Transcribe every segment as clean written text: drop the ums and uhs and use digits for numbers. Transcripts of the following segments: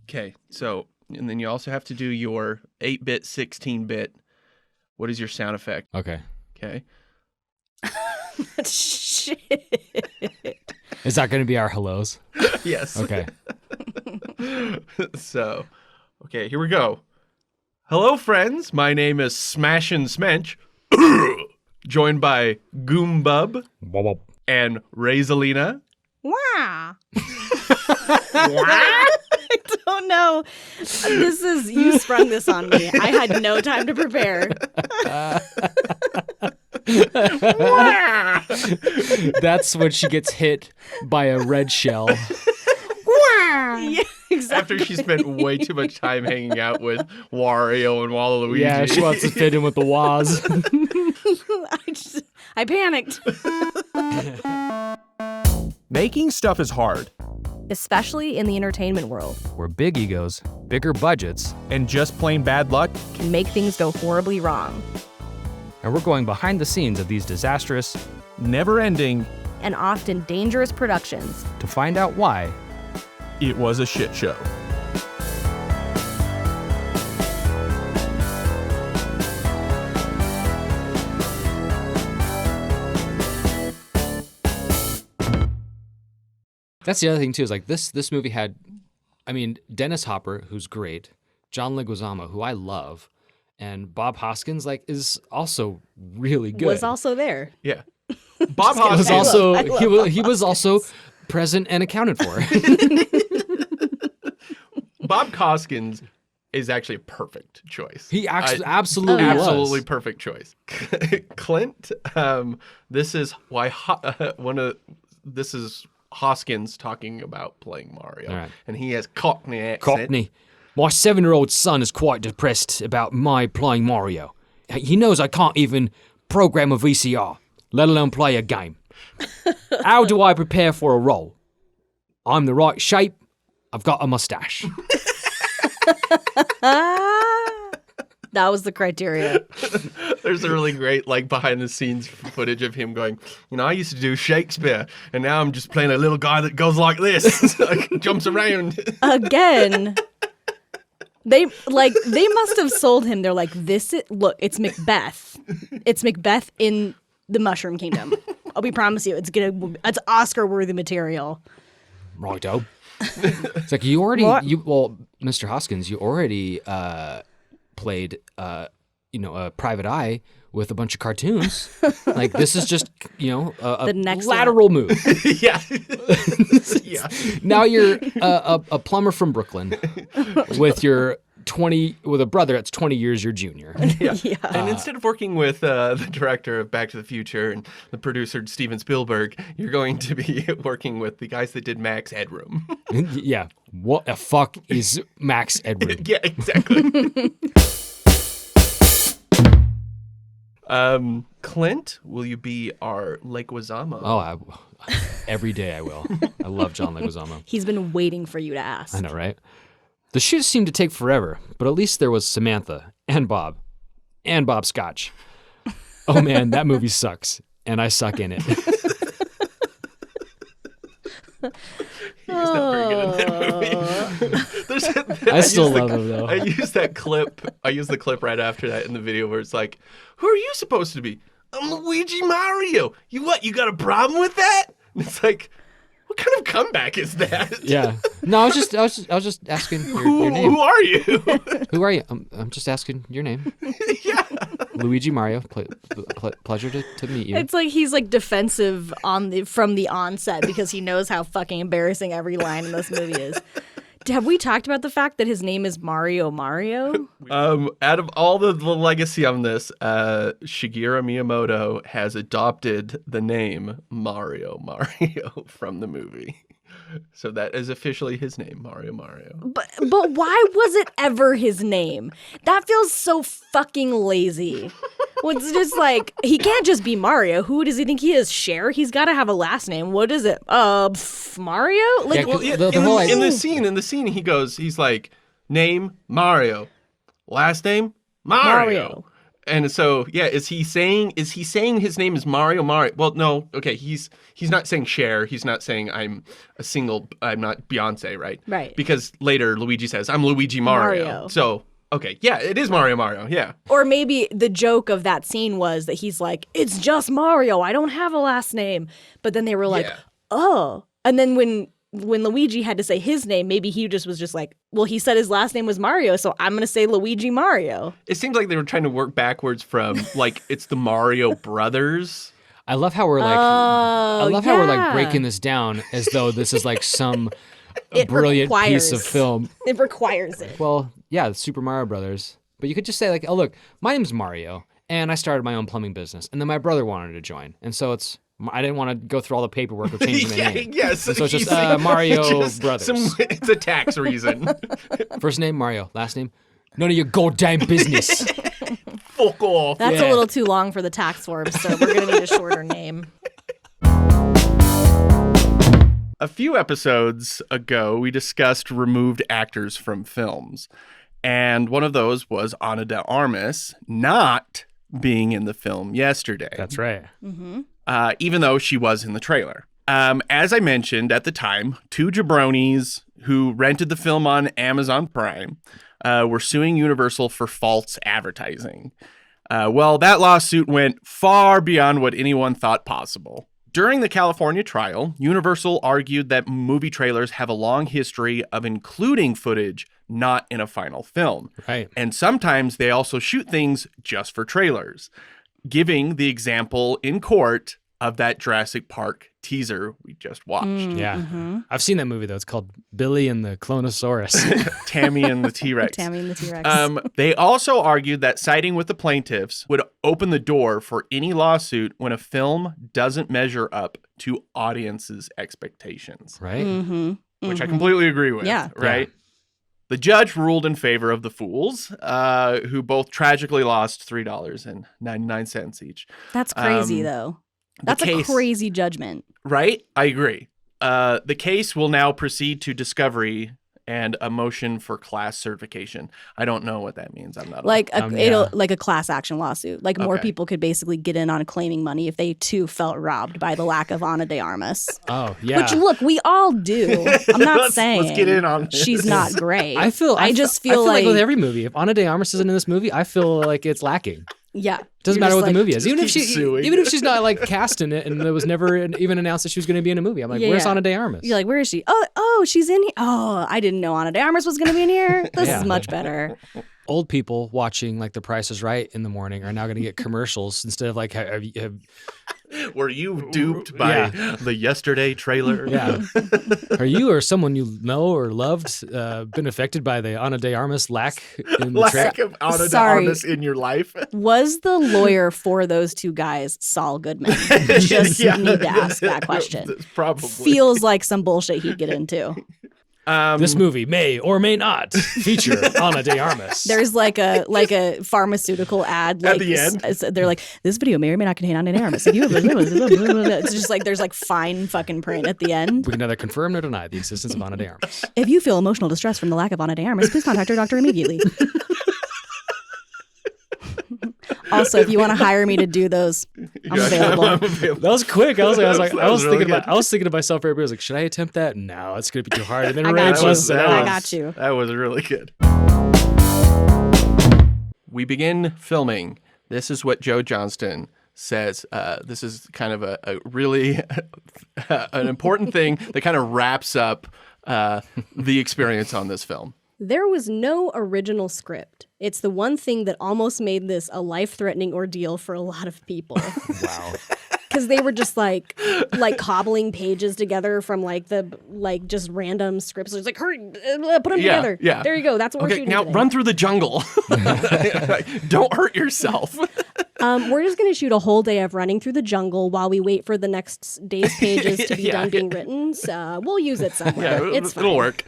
Okay, so, and then you also have to do your 8-bit, 16-bit. What is your sound effect? Okay. Okay. Shit. Is that going to be our hellos? Yes. Okay. So, okay, here we go. Hello, friends. My name is Smashin' Smench, joined by Goombub and Razalina. Wow. I don't know. You sprung this on me. I had no time to prepare. That's when she gets hit by a red shell. Yeah, exactly. After she spent way too much time hanging out with Wario and Waluigi. Yeah, she wants to fit in with the Waz. I panicked. Making stuff is hard. Especially in the entertainment world. Where big egos, bigger budgets, And just plain bad luck. Can make things go horribly wrong. and we're going behind the scenes of these disastrous, Never-ending. And often dangerous productions. to find out why. It was a shit show. That's the other thing too, is like this movie had, I mean, Dennis Hopper, who's great, John Leguizamo, who I love, and Bob Hoskins, like, is also really good. Was also there. Yeah. Bob was Hoskins. also I love he was also present and accounted for. Bob Hoskins is actually a perfect choice. He actually absolutely was. Absolutely perfect choice. Clint, this is why this is Hoskins talking about playing Mario. All right. And he has Cockney accent. Cockney. My 7-year-old son is quite depressed about my playing Mario. He knows I can't even program a VCR, let alone play a game. How do I prepare for a role? I'm the right shape. I've got a mustache. That was the criteria. There's a really great behind the scenes footage of him going, I used to do Shakespeare and now I'm just playing a little guy that goes like this, jumps around. Again. They must have sold him. They're like, look, it's Macbeth. It's Macbeth in the Mushroom Kingdom. We promise you, it's Oscar-worthy material. Righto. It's like Mr. Hoskins, you already played, a private eye with a bunch of cartoons. Like, this is just, a The next lateral move. Yeah. Yeah. Now you're a plumber from Brooklyn with a brother that's 20 years your junior. Yeah. And instead of working with the director of Back to the Future and the producer Steven Spielberg, you're going to be working with the guys that did Max Headroom. Yeah. What the fuck is Max Edward? Yeah, exactly. Clint, will you be our Leguizamo? Oh, every day I will. I love John Leguizamo. He's been waiting for you to ask. I know, right? The shoot seemed to take forever, but at least there was Samantha and Bob Scotch. Oh man, that movie sucks, and I suck in it. He was not very good in that movie. I still love him though. I used that clip. I used the clip right after that in the video where it's like, "Who are you supposed to be? I'm Luigi Mario. You what? You got a problem with that?" And it's like, what kind of comeback is that? Yeah. No, I was just asking your name. Who are you? Who are you? I'm just asking your name. Yeah. Luigi Mario. Pleasure to meet you. It's like he's defensive from the onset because he knows how fucking embarrassing every line in this movie is. Have we talked about the fact that his name is Mario? Out of all the legacy on this, Shigeru Miyamoto has adopted the name Mario from the movie. So that is officially his name, Mario. But why was it ever his name? That feels so fucking lazy. Well, it's just he can't just be Mario. Who does he think he is? Cher? He's got to have a last name. What is it? Mario? In the scene, he's like, name Mario, last name Mario. And so, yeah, is he saying his name is Mario? Well, no. Okay, he's not saying Cher. He's not saying I'm not Beyonce, right? Right. Because later Luigi says, I'm Luigi Mario. So, okay, yeah, it is Mario, yeah. Or maybe the joke of that scene was that he's like, it's just Mario. I don't have a last name. But then they were like, oh. And then when Luigi had to say his name, maybe he was just like, well, he said his last name was Mario, so I'm going to say Luigi Mario. It seems like they were trying to work backwards from, like, it's the Mario brothers. I love how we're like, how we're like breaking this down as though this is like some brilliant piece of film. It requires it. Well, yeah, the Super Mario Brothers. But you could just say like, oh, look, my name's Mario, and I started my own plumbing business, and then my brother wanted to join, and so I didn't want to go through all the paperwork of changing my name. Yes. And so it's just Mario Brothers. It's a tax reason. First name, Mario. Last name, none of your goddamn business. Fuck off. That's a little too long for the tax forms, so we're going to need a shorter name. A few episodes ago, we discussed removed actors from films. And one of those was Ana de Armas not being in the film yesterday. That's right. Mm-hmm. Even though she was in the trailer. As I mentioned at the time, two jabronis who rented the film on Amazon Prime were suing Universal for false advertising. Well, that lawsuit went far beyond what anyone thought possible. During the California trial, Universal argued that movie trailers have a long history of including footage not in a final film. Right. And sometimes they also shoot things just for trailers, giving the example in court of that Jurassic Park teaser we just watched. Yeah. Mm-hmm. I've seen that movie, though. It's called Billy and the Clonosaurus. Tammy and the T-Rex. Tammy and the T-Rex. They also argued that siding with the plaintiffs would open the door for any lawsuit when a film doesn't measure up to audiences' expectations. Right. Mm-hmm. Which I completely agree with. Yeah. Right? Yeah. The judge ruled in favor of the Fools, who both tragically lost $3.99 each. That's crazy, though. That's a crazy judgment. Right? I agree. The case will now proceed to discovery and a motion for class certification. I don't know what that means. I'm not like a class action lawsuit. Like more people could basically get in on claiming money if they too felt robbed by the lack of Ana de Armas. Oh yeah. Which look, we all do. I'm not saying let's get in on this. She's not great. I feel like with every movie, if Ana de Armas isn't in this movie, I feel like it's lacking. Yeah. Doesn't matter what the movie is. Even if she's not like cast in it and it was never even announced that she was going to be in a movie. I'm like, where's Ana de Armas? You're like, where is she? Oh, she's in here. Oh, I didn't know Ana de Armas was going to be in here. This is much better. Old people watching like The Price is Right in the morning are now going to get commercials instead of like were you duped by the yesterday trailer? Yeah. Are you or someone you know or loved been affected by the Ana de Armas lack of Ana de Armas in your life? Was the lawyer for those two guys Saul Goodman? Just need to ask that question. Probably. Feels like some bullshit he'd get into. This movie may or may not feature Ana de Armas. There's like a pharmaceutical ad at the end. They're like, this video may or may not contain Ana de Armas. It's just like there's like fine fucking print at the end. We can neither confirm nor deny the existence of Ana de Armas. If you feel emotional distress from the lack of Ana de Armas, please contact your doctor immediately. Also, if you want to hire me to do those, I'm available. That was quick. I was thinking to myself, everybody was like, should I attempt that? No, it's gonna be too hard. And then I got you. That was really good. We begin filming. This is what Joe Johnston says. This is kind of a really an important thing that kind of wraps up the experience on this film. There was no original script. It's the one thing that almost made this a life-threatening ordeal for a lot of people. Wow. Because they were just like cobbling pages together from just random scripts. It's like, hurry, put them together. Yeah. There you go. That's what we're shooting now today. Run through the jungle. Don't hurt yourself. We're just going to shoot a whole day of running through the jungle while we wait for the next day's pages to be done being written. So we'll use it somewhere. It's fine. It'll work.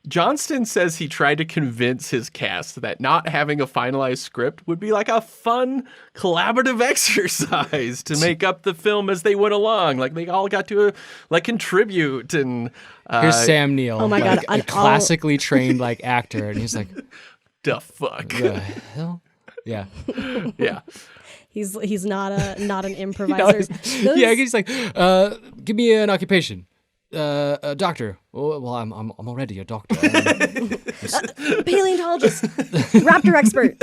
Johnston says he tried to convince his cast that not having a finalized script would be like a fun collaborative exercise to make up the film as they went along. Like they all got to contribute. And here's Sam Neill. Oh my God, a classically trained actor, and he's like, the fuck. The hell? Yeah. Yeah. He's not an improviser. Yeah, he's like, give me an occupation. A doctor. Well, I'm already a doctor. Paleontologist, raptor expert,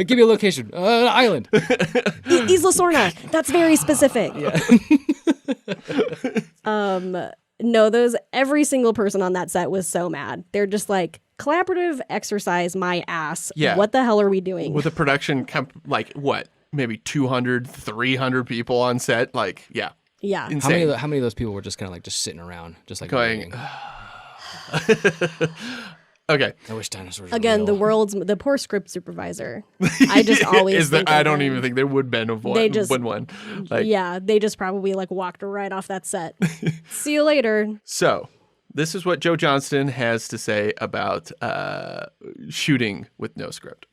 Give me a location. An island. Isla Sorna. That's very specific. No, every single person on that set was so mad. They're just like, collaborative exercise my ass. Yeah. What the hell are we doing? With a production, like what? Maybe 200, 300 people on set. Like, yeah. Yeah. Insane. How many of those people were just kind of like just sitting around, just like Going, waiting? Okay. I wish dinosaurs were Again, real. the poor script supervisor. I just always think I of don't him. even think there would been of one. They just- one. Like, Yeah, they just probably like walked right off that set. See you later. So, this is what Joe Johnston has to say about shooting with no script.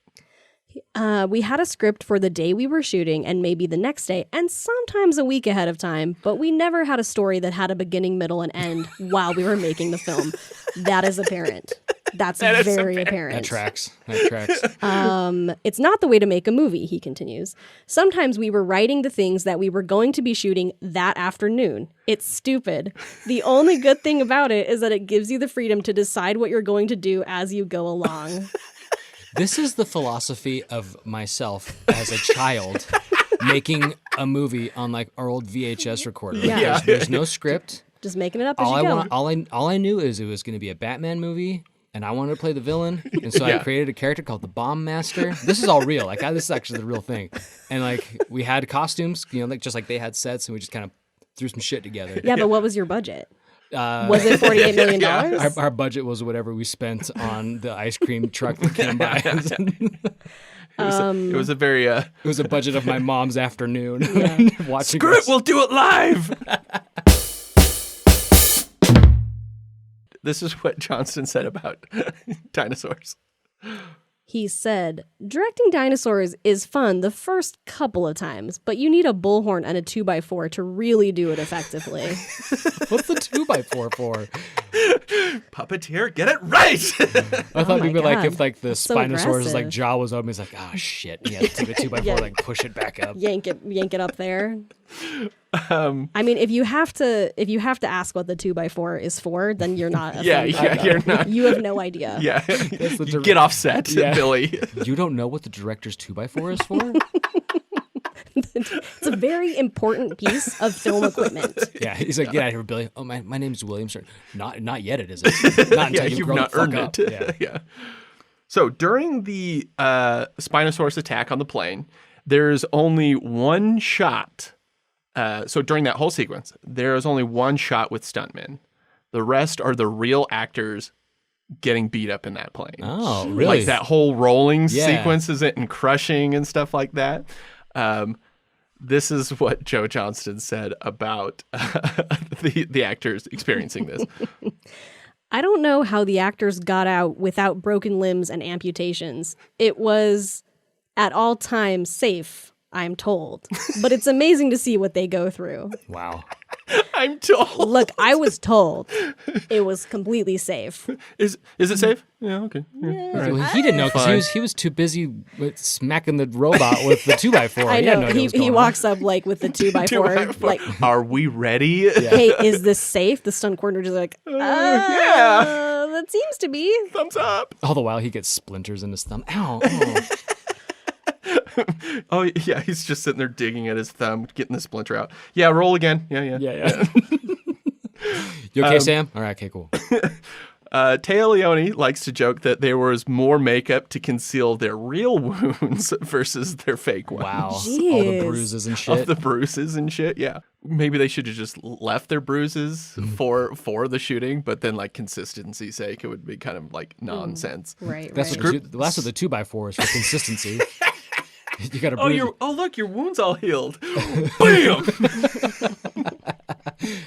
We had a script for the day we were shooting and maybe the next day and sometimes a week ahead of time, but we never had a story that had a beginning, middle, and end while we were making the film. That is apparent. That's very apparent. That tracks. That tracks. It's not the way to make a movie, he continues. Sometimes we were writing the things that we were going to be shooting that afternoon. It's stupid. The only good thing about it is that it gives you the freedom to decide what you're going to do as you go along. This is the philosophy of myself as a child making a movie on like our old VHS recorder. Yeah. There's no script. Just making it up as you go. All I knew is it was going to be a Batman movie, and I wanted to play the villain, and so I created a character called the Bomb Master. This is all real. Like this is actually the real thing. And like we had costumes, like just like they had sets, and we just kind of threw some shit together. Yeah, but what was your budget? Was it $48 million? Our budget was whatever we spent on the ice cream truck that came by. It was a very It was a budget of my mom's afternoon watching screw it, us. we'll do it live. This is what Johnston said about dinosaurs. He said, directing dinosaurs is fun the first couple of times, but you need a bullhorn and a 2x4 to really do it effectively. What's the 2x4 for? Puppeteer, get it right. I thought my we were like God. if like the That's so Spinosaurus like aggressive. jaw was open, he's like, oh shit. Yeah, take a 2x4, Yeah. like push it back up. yank it up there. I mean, if you have to ask what the 2x4 is for, then you're not. You're not. You have no idea. Yeah, the You get off set, Billy. You don't know what the director's 2x4 is for? It's a very important piece of film equipment. Yeah, he's like, get out of here, Billy. Oh, my name's William. Sir. Not yet, it isn't. Not until You've grow not the fuck earned up. it. Yeah. So during the Spinosaurus attack on the plane, there's only one shot. So during that whole sequence, there is only one shot with stuntmen. The rest are the real actors getting beat up in that plane. Oh, really? Like that whole rolling Yeah. sequences and crushing and stuff like that. This is what Joe Johnston said about the actors experiencing this. I don't know how the actors got out without broken limbs and amputations. It was at all times safe, I'm told. But it's amazing to see what they go through. Wow. I'm told. Look, I was told it was completely safe. Is it safe? Yeah, okay. Yeah. All right. Well, he didn't know Fine. because he was too busy with smacking the robot with the 2x4. I He had know. no idea what was He going walks up like with the 2x4. Like, Are we ready? hey, is this safe? The stunt coordinator's like, yeah. that seems to be. Thumbs up. on. All the while, he gets splinters in his thumb. Ow. Oh. Oh, yeah, he's just sitting there digging at his thumb, getting the splinter out. Yeah, roll again. Yeah. Yeah. You okay, Sam? All right, okay, cool. Taya Leone likes to joke that there was more makeup to conceal their real wounds versus their fake ones. Wow. All the Jeez. bruises and Of shit. the bruises and shit, yeah. Maybe they should have just left their bruises for the shooting, but then like consistency's sake, it would be kind of like nonsense. Right, That's right. what the 2x4 is for consistency. You got to bruise. Look, your wound's all healed. Bam!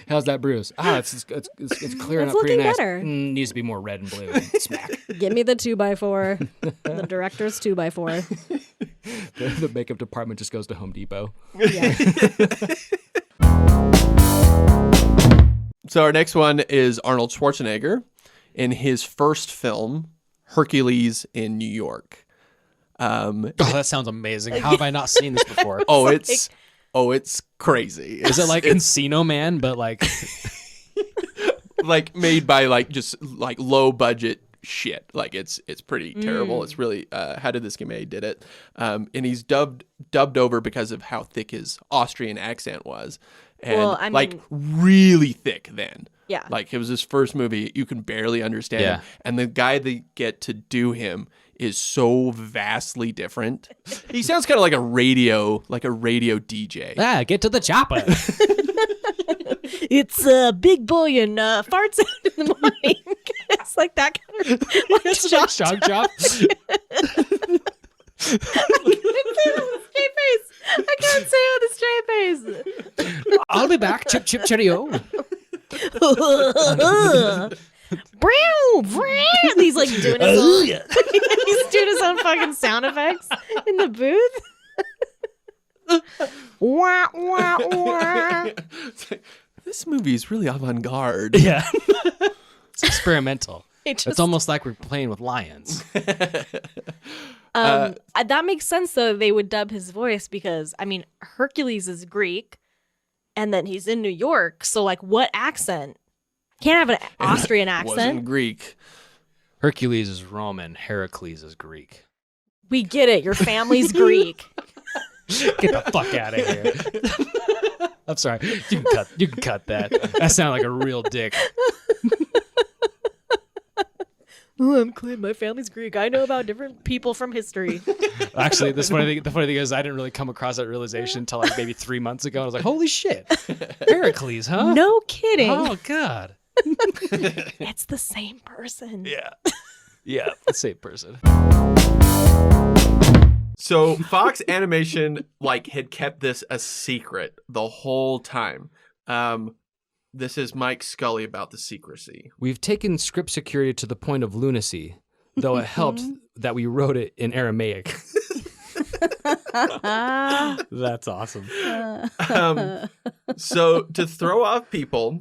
How's that bruise? It's clearing It's up pretty looking nice. better. Needs to be more red and blue. Smack. Give me the 2x4. The director's 2x4. The makeup department just goes to Home Depot. Yeah. So our next one is Arnold Schwarzenegger in his first film, Hercules in New York. Oh, that sounds amazing. How have I not seen this before? It's crazy. Is it like Encino Man, but like like made by like just like low budget shit. Like it's pretty terrible. It's really How Did This Get Made did it. And he's dubbed over because of how thick his Austrian accent was. And Well, I like mean- really thick then. Yeah. Like it was his first movie. You can barely understand him. And the guy they get to do him is so vastly different. He sounds kind of like a radio DJ. get to the chopper. It's a big boy and farts out in the morning. It's like that kind of It's like shock chop. I can't say it with a straight face. I'll be back. Chip chip cheerio. He's like doing his own, he's doing his own fucking sound effects in the booth. Wah, wah, wah. It's like, this movie is really avant-garde. Yeah. It's experimental. It It's almost like we're playing with lions. That makes sense though. They would dub his voice because I mean Hercules is Greek, and then he's in New York. So like, what accent? Can't have an Austrian Wasn't accent. Greek. Hercules is Roman. Heracles is Greek. We get it. Your family's Greek. Get the fuck out of here. I'm sorry. You can cut that. That sounded like a real dick. Oh, I'm Clint. My family's Greek. I know about different people from history. Actually, the funny thing is I didn't really come across that realization until like maybe 3 months ago. I was like, holy shit. Heracles, huh? No kidding. Oh, God. It's the same person. Yeah. Yeah. The same person. So Fox Animation like had kept this a secret the whole time. This is Mike Scully about the secrecy. We've taken script security to the point of lunacy, though it helped that we wrote it in Aramaic. That's awesome. So to throw off people,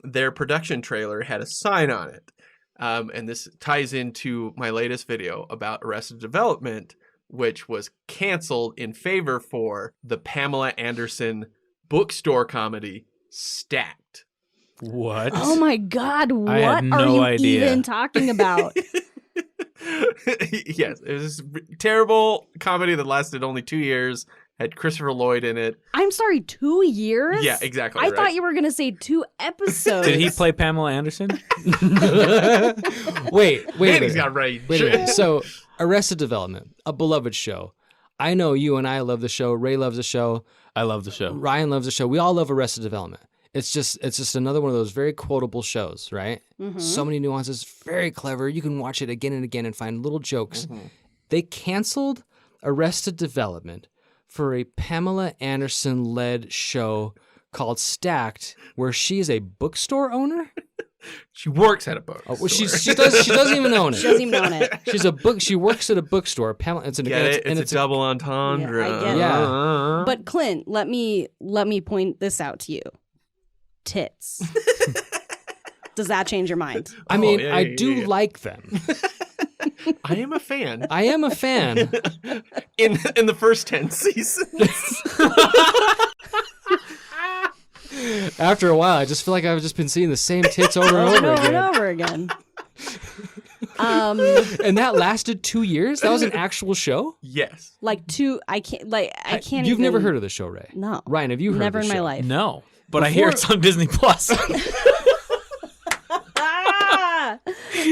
their production trailer had a sign on it. And this ties into my latest video about Arrested Development, which was canceled in favor for the Pamela Anderson bookstore comedy Stacked. What? Oh my God. What had no are you idea. even talking about? Yes, it was this terrible comedy that lasted only 2 years, had Christopher Lloyd in it. I'm sorry, 2 years? Yeah, exactly. I right. thought you were going to say 2 episodes. Did he play Pamela Anderson? Wait a He's minute. got rage. Wait a minute. So, Arrested Development, a beloved show. I know you and I love the show. Ray loves the show. I love the show. Ryan loves the show. We all love Arrested Development. It's just another one of those very quotable shows, right? So many nuances, very clever. You can watch it again and again and find little jokes. They canceled Arrested Development for a Pamela Anderson-led show called Stacked, where she is a bookstore owner. She works at a book. Well, she doesn't even own it. She doesn't even own it. She's a book. She works at a bookstore. Pamela. It's It's a double entendre. Yeah, I get it. Yeah. But Clint, let me point this out to you. Tits. Does that change your mind? I mean, yeah, I yeah, do yeah. like them. I am a fan. I am a fan. in the first 10 seasons. After a while, I just feel like I've just been seeing the same tits over and over again. over again. And that lasted 2 years? That was an actual show? Yes. Like I can't You've even. never heard of the show, Ray? No. Ryan, have you heard Never of in the my show? life. No. But I hear it's on Disney Plus. Ah!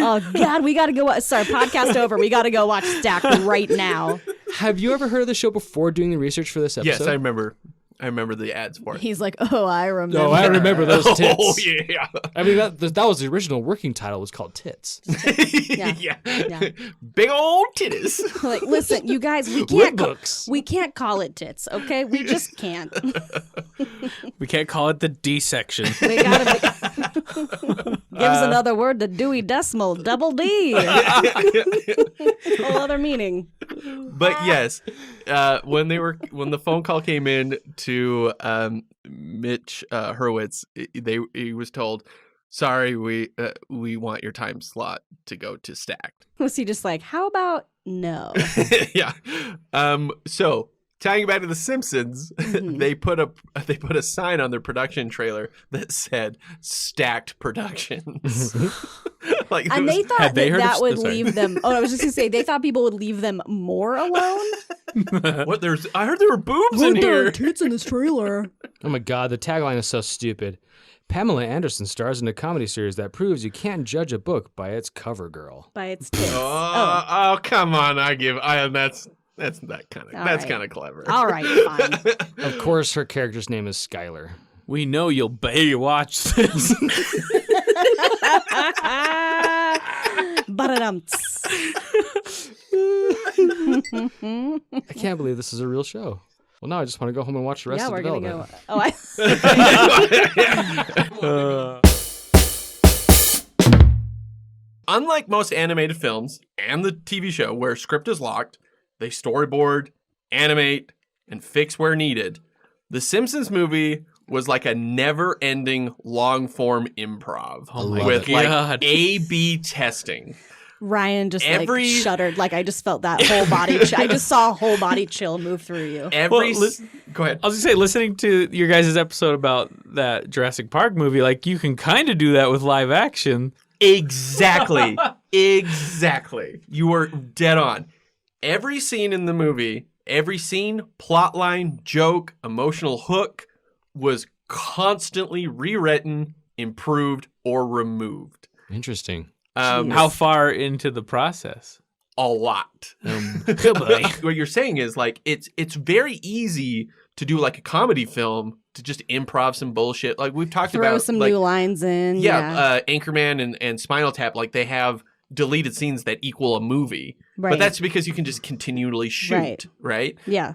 Oh God, we gotta go. Sorry, podcast over. We gotta go watch Stacked right now. Have you ever heard of the show before doing the research for this episode? Yes, I remember the ads for it. He's like, oh, I remember. No, I remember those tits. Oh, yeah. I mean, that was the original working title. Was called Tits. Yeah. Big old titties. Like, listen, you guys, we can't call it tits, okay? We just can't. We can't call it the D section. We gotta give us another word, the Dewey Decimal, double D. Whole other meaning. But yes, when the phone call came in to Mitch Hurwitz, he was told, sorry, we want your time slot to go to stacked. Was he just like, how about no? Yeah. So tying back to The Simpsons, they put a sign on their production trailer that said "Stacked Productions." Like, And they thought that would sorry. leave them. Oh, I was just gonna say they thought people would leave them more alone. what? I heard there were boobs in here. Tits in this trailer. Oh my god, the tagline is so stupid. Pamela Anderson stars in a comedy series that proves you can't judge a book by its cover girl. By its tits. Oh, come on! That's kind right. of clever. All right, fine. Of course, her character's name is Skylar. We know you'll Baywatch this. Ba-da-dum-ts. I can't believe this is a real show. Well, now I just want to go home and watch the rest Yeah, of we're the gonna development. go. Unlike most animated films and the TV show where script is locked, they storyboard, animate, and fix where needed, The Simpsons movie was like a never-ending long-form improv with God. A/B testing. Ryan just Every- like shuddered. Like I just felt that whole body. I just saw a whole body chill move through you. Go ahead. I was gonna say, listening to your guys' episode about that Jurassic Park movie, like you can kind of do that with live action. Exactly. Exactly. You were dead on. Every scene in the movie, every scene, plot line, joke, emotional hook was constantly rewritten, improved, or removed. Interesting. How far into the process? A lot. What you're saying is like it's very easy to do like a comedy film to just improv some bullshit. Like we've talked Throw about some like, new lines in. Anchorman and Spinal Tap, like they have deleted scenes that equal a movie. Right. But that's because you can just continually shoot, right? Yeah.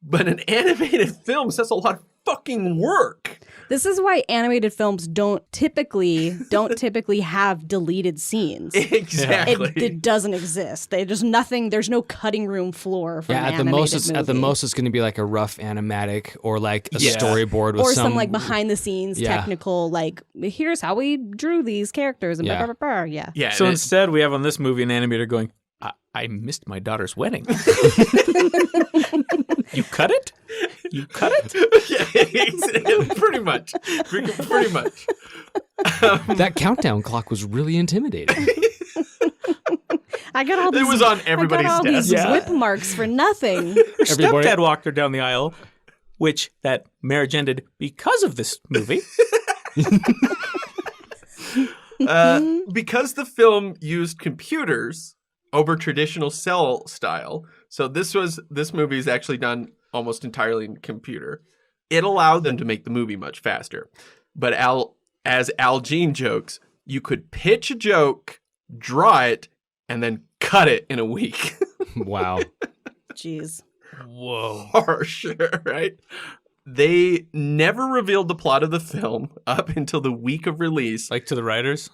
But an animated film, that's a lot of fucking work. This is why animated films don't typically have deleted scenes. Exactly. It doesn't exist. There's nothing. There's no cutting room floor for an Yeah, at the animated most, movie. it's going to be like a rough animatic or like a Yeah. storyboard with or some like behind the scenes Yeah. technical, like here's how we drew these characters and Yeah. blah, blah, blah, blah. Yeah. Yeah. So and instead, we have on this movie an animator going, I missed my daughter's wedding. You cut it? You cut it? yeah, pretty much. Pretty much. That countdown clock was really intimidating. I got all these. It was on everybody's I got all desk. these whip marks for nothing. Her Everybody- stepdad walked her down the aisle, which that marriage ended because of this movie. Because the film used computers over traditional cell style, so this movie is actually done almost entirely in computer. It allowed them to make the movie much faster. But as Al Jean jokes, you could pitch a joke, draw it, and then cut it in a week. Wow. Jeez. Whoa. For sure, right? They never revealed the plot of the film up until the week of release. Like to the writers?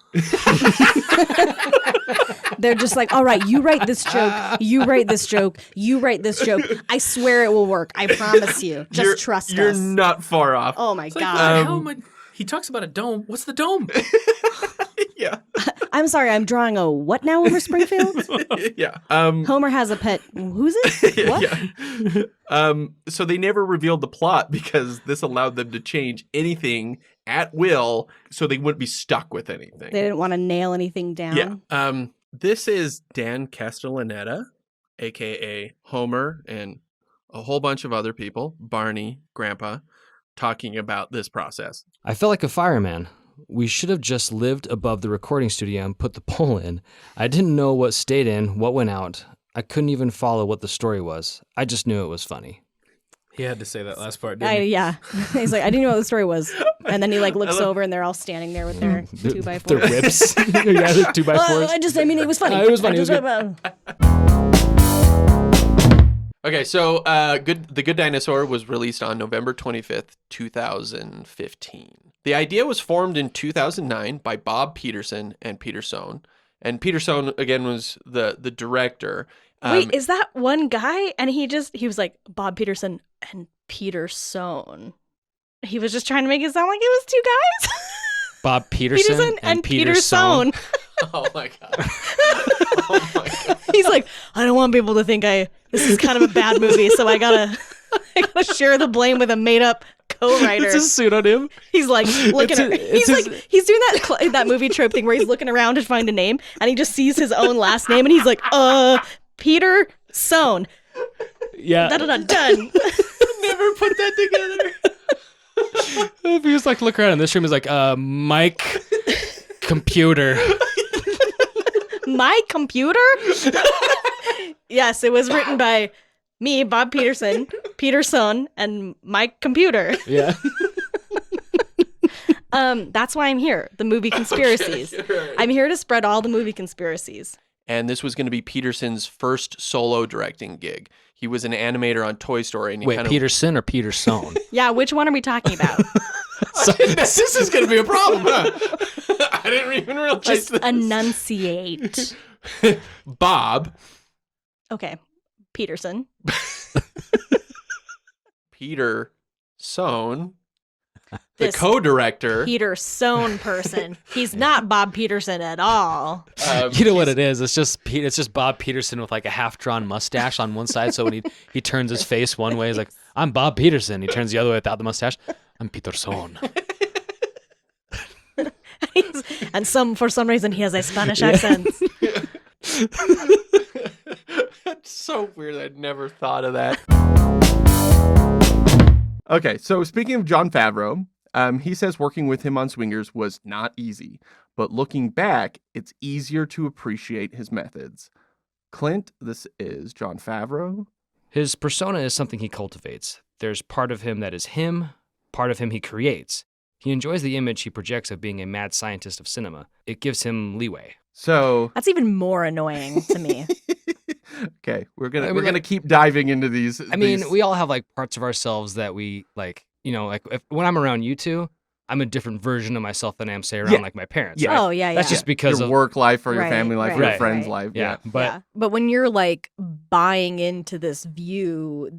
They're just like, all right, you write this joke, you write this joke, you write this joke. I swear it will work. I promise you. Just trust You're us. not far off. Oh my God. How am I? He talks about a dome. What's the dome? Yeah. I'm sorry, I'm drawing a what now, Homer Springfield? Yeah. Homer has a pet. Who's it? What? Yeah. So they never revealed the plot because this allowed them to change anything at will so they wouldn't be stuck with anything. They didn't want to nail anything down. Yeah. This is Dan Castellaneta, a.k.a. Homer, and a whole bunch of other people, Barney, Grandpa, talking about this process. I felt like a fireman. We should have just lived above the recording studio and put the pole in. I didn't know what stayed in, what went out. I couldn't even follow what the story was. I just knew it was funny. He had to say that last part, didn't he? Yeah. He's like, I didn't know what the story was. And then he like looks over and they're all standing there with their 2x4. The rips. Yeah, the 2x4s. I mean, it was funny. It was funny, it was Okay, so The Good Dinosaur was released on November 25th, 2015. The idea was formed in 2009 by Bob Peterson and Peter Sohn. And Peter Sohn, again, was the director. Wait, is that one guy? And he was like, Bob Peterson and Peter Sohn. He was just trying to make it sound like it was two guys? Bob Peterson and Peter Peter Sohn. Sohn. Oh my god. Oh my god. He's like, I don't want people to think this is kind of a bad movie, so I gotta share the blame with a made up co-writer. It's a pseudonym. He's like looking at It's he's doing that movie trope thing where he's looking around to find a name and he just sees his own last name and he's like, Peter Sohn. Yeah. Done. Never put that together. If he was like, look around in this room, he's like, Mike, computer. My computer? Yes, it was written by me, Bob Peterson, Peter Sohn, and my computer. Yeah. That's why I'm here. The movie conspiracies. Okay, right. I'm here to spread all the movie conspiracies. And this was going to be Peterson's first solo directing gig. He was an animator on Toy Story. And he Wait, kind of... Peterson or Peter Sohn? Yeah, which one are we talking about? this is going to be a problem, huh? I didn't even realize Just this. enunciate. Bob. Okay, Peterson. Peter Sohn. The This co-director. Peter Sohn person. He's not Bob Peterson at all. You know what it is? It's just Bob Peterson with like a half-drawn mustache on one side. So when he turns his face one way, he's like, I'm Bob Peterson. He turns the other way without the mustache. I'm Peter Sohn. And for some reason he has a Spanish accent. That's so weird. I'd never thought of that. Okay, so speaking of Jon Favreau, he says working with him on Swingers was not easy, but looking back, it's easier to appreciate his methods. Clint, this is Jon Favreau. His persona is something he cultivates. There's part of him that is him, part of him he creates. He enjoys the image he projects of being a mad scientist of cinema. It gives him leeway. So That's even more annoying to me. okay, we're gonna keep diving into these. I mean, we all have like parts of ourselves that we like, like when I'm around you two, I'm a different version of myself than I am, say, around like my parents. Yeah. Right? Oh, yeah, That's yeah. just because your of work life or your Right, family life or right, your friend's right. life. Yeah, but Yeah. But when you're like buying into this view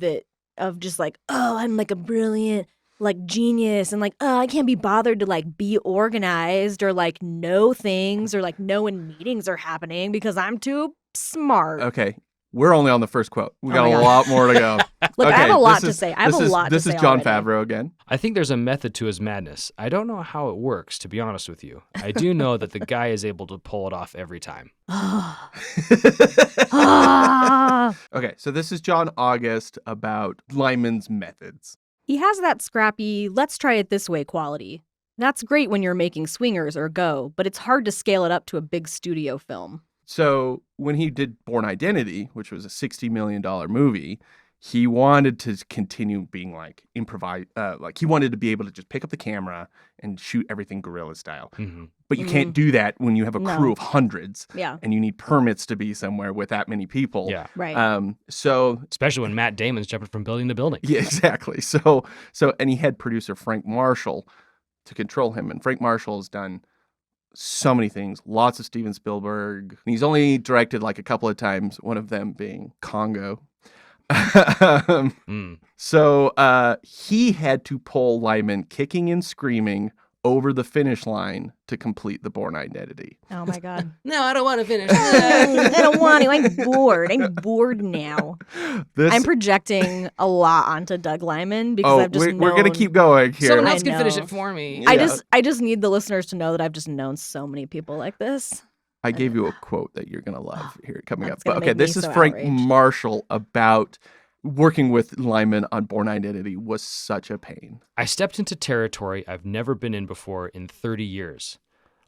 of just like, oh, I'm like a brilliant like genius and like, oh, I can't be bothered to like be organized or like know things or like know when meetings are happening because I'm too smart. Okay, we're only on the first quote. We got my a God. lot more to go. Look, okay, I have a lot this to is- say. I have this a is- lot to This say is Jon already. Favreau again. I think there's a method to his madness. I don't know how it works, to be honest with you. I do know that the guy is able to pull it off every time. Ah. Okay, so this is John August about Lyman's methods. He has that scrappy, let's try it this way quality. That's great when you're making Swingers or Go, but it's hard to scale it up to a big studio film. So when he did Born Identity, which was a $60 million movie, he wanted to continue being like improvise, like he wanted to be able to just pick up the camera and shoot everything guerrilla style. Mm-hmm. But you can't do that when you have a crew No. of hundreds Yeah, and you need permits to be somewhere with that many people. Yeah. right. So Especially when Matt Damon's jumping from building to building. yeah, exactly. So and he had producer Frank Marshall to control him, and Frank Marshall has done so many things, lots of Steven Spielberg. He's only directed like a couple of times, one of them being Congo. So he had to pull Lyman kicking and screaming over the finish line to complete the Born Identity. Oh my God. No, I don't want to finish. I don't want to. I'm bored. I'm bored now. This, I'm projecting a lot onto Doug Lyman because I've just we're gonna known- keep going here. Someone I else can finish know. it for me. I Yeah. just need the listeners to know that I've just known so many people like this. I gave you a quote that you're gonna love here coming up. That's gonna But okay, make me this is so Frank outraged. Marshall about working with Lyman on Born Identity was such a pain. I stepped into territory I've never been in before in 30 years.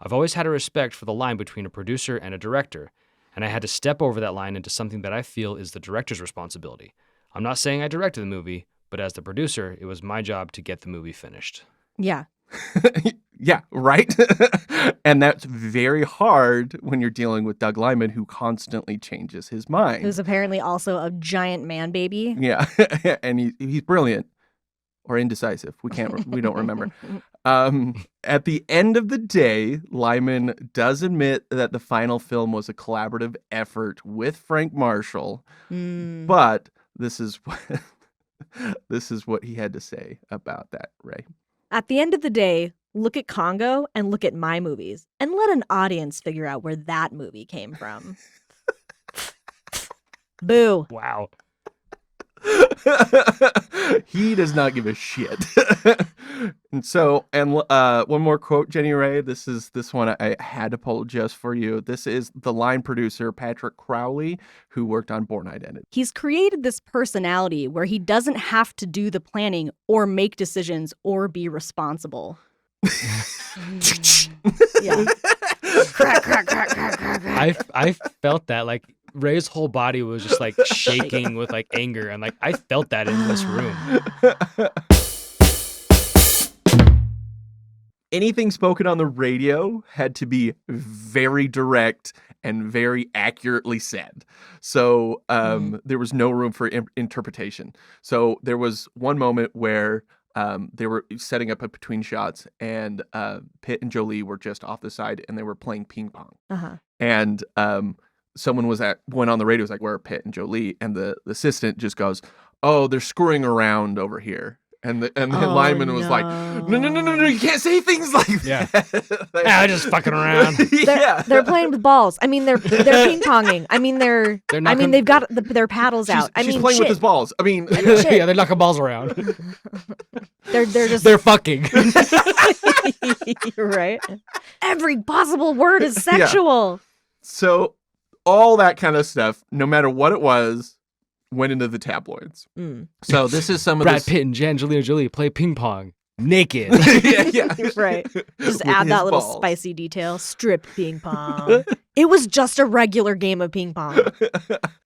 I've always had a respect for the line between a producer and a director, and I had to step over that line into something that I feel is the director's responsibility. I'm not saying I directed the movie, but as the producer, it was my job to get the movie finished. Yeah. Yeah, right? And that's very hard when you're dealing with Doug Lyman, who constantly changes his mind. Who's apparently also a giant man baby. Yeah, and he's brilliant or indecisive. We don't remember. At the end of the day, Lyman does admit that the final film was a collaborative effort with Frank Marshall, but this is what he had to say about that, Ray. At the end of the day, look at Congo and look at my movies and let an audience figure out where that movie came from. Boo. Wow. He does not give a shit. And so, one more quote, Jenny Ray. This one I had to pull just for you. This is the line producer, Patrick Crowley, who worked on Bourne Identity. He's created this personality where he doesn't have to do the planning or make decisions or be responsible. Yeah. Crack, crack, crack, crack, crack, crack. I felt that, like, Ray's whole body was just like shaking with like anger, and like I felt that in this room. Anything spoken on the radio had to be very direct and very accurately said. So there was no room for interpretation. So there was one moment where they were setting up a between shots, and Pitt and Jolie were just off the side, and they were playing ping pong. Uh-huh. And someone went on the radio, was like, "Where are Pitt and Jolie?" And the assistant just goes, "Oh, they're screwing around over here." And the lineman was like, "No, you can't say things like that." They're just fucking around. They're playing with balls. I mean, they're ping ponging. I mean, they've got their paddles out. She's playing with his balls. I mean, yeah, they're knocking balls around. They're fucking. You're right. Every possible word is sexual. Yeah. So all that kind of stuff, no matter what it was, went into the tabloids. So this is some of Brad Pitt and Angelina Jolie play ping pong naked. yeah. Right. Just With add that his little balls. spicy detail. Strip ping pong. It was just a regular game of ping pong.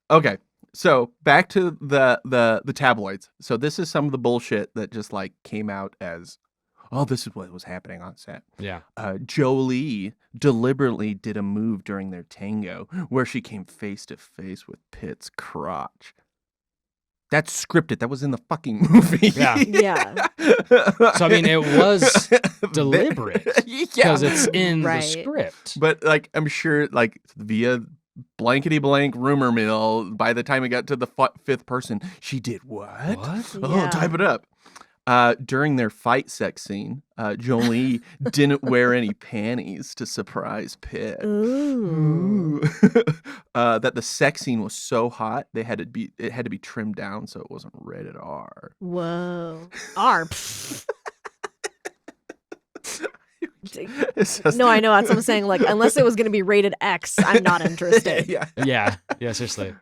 Okay. So back to the tabloids. So this is some of the bullshit that just like came out as, oh, this is what was happening on set. Yeah. Jolie deliberately did a move during their tango where she came face to face with Pitt's crotch. That's scripted. That was in the fucking movie. Yeah. Yeah. So I mean, it was deliberate because it's in the Right. script. But like, I'm sure, like via blankety blank rumor mill, by the time it got to the fifth person, she did what? Oh, Yeah. type it up. During their fight sex scene, Jolie didn't wear any panties to surprise Pitt. Ooh. That the sex scene was so hot, it had to be trimmed down so it wasn't rated R. Whoa. R. It's just- No, I know. That's what I'm saying. Like, unless it was going to be rated X, I'm not interested. yeah. Yeah, seriously.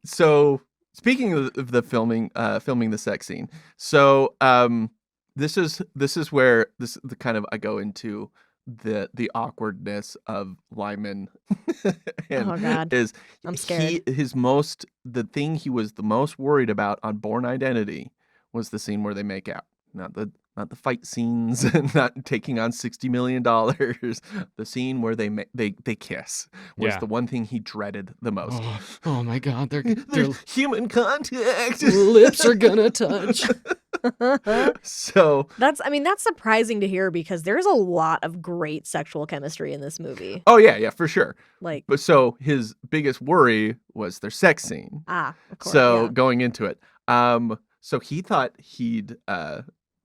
So speaking of the filming the sex scene, so this is where the kind of I go into the awkwardness of Lyman. And Oh, God. is I'm scared. The thing he was the most worried about on Bourne Identity was the scene where they make out, not the fight scenes, not taking on $60 million. The scene where they kiss was the one thing he dreaded the most. Oh my God, their Human contact. lips are gonna touch. So That's surprising to hear because there's a lot of great sexual chemistry in this movie. oh yeah, for sure. Like, But so his biggest worry was their sex scene. of course. So yeah. going into it, so he thought he'd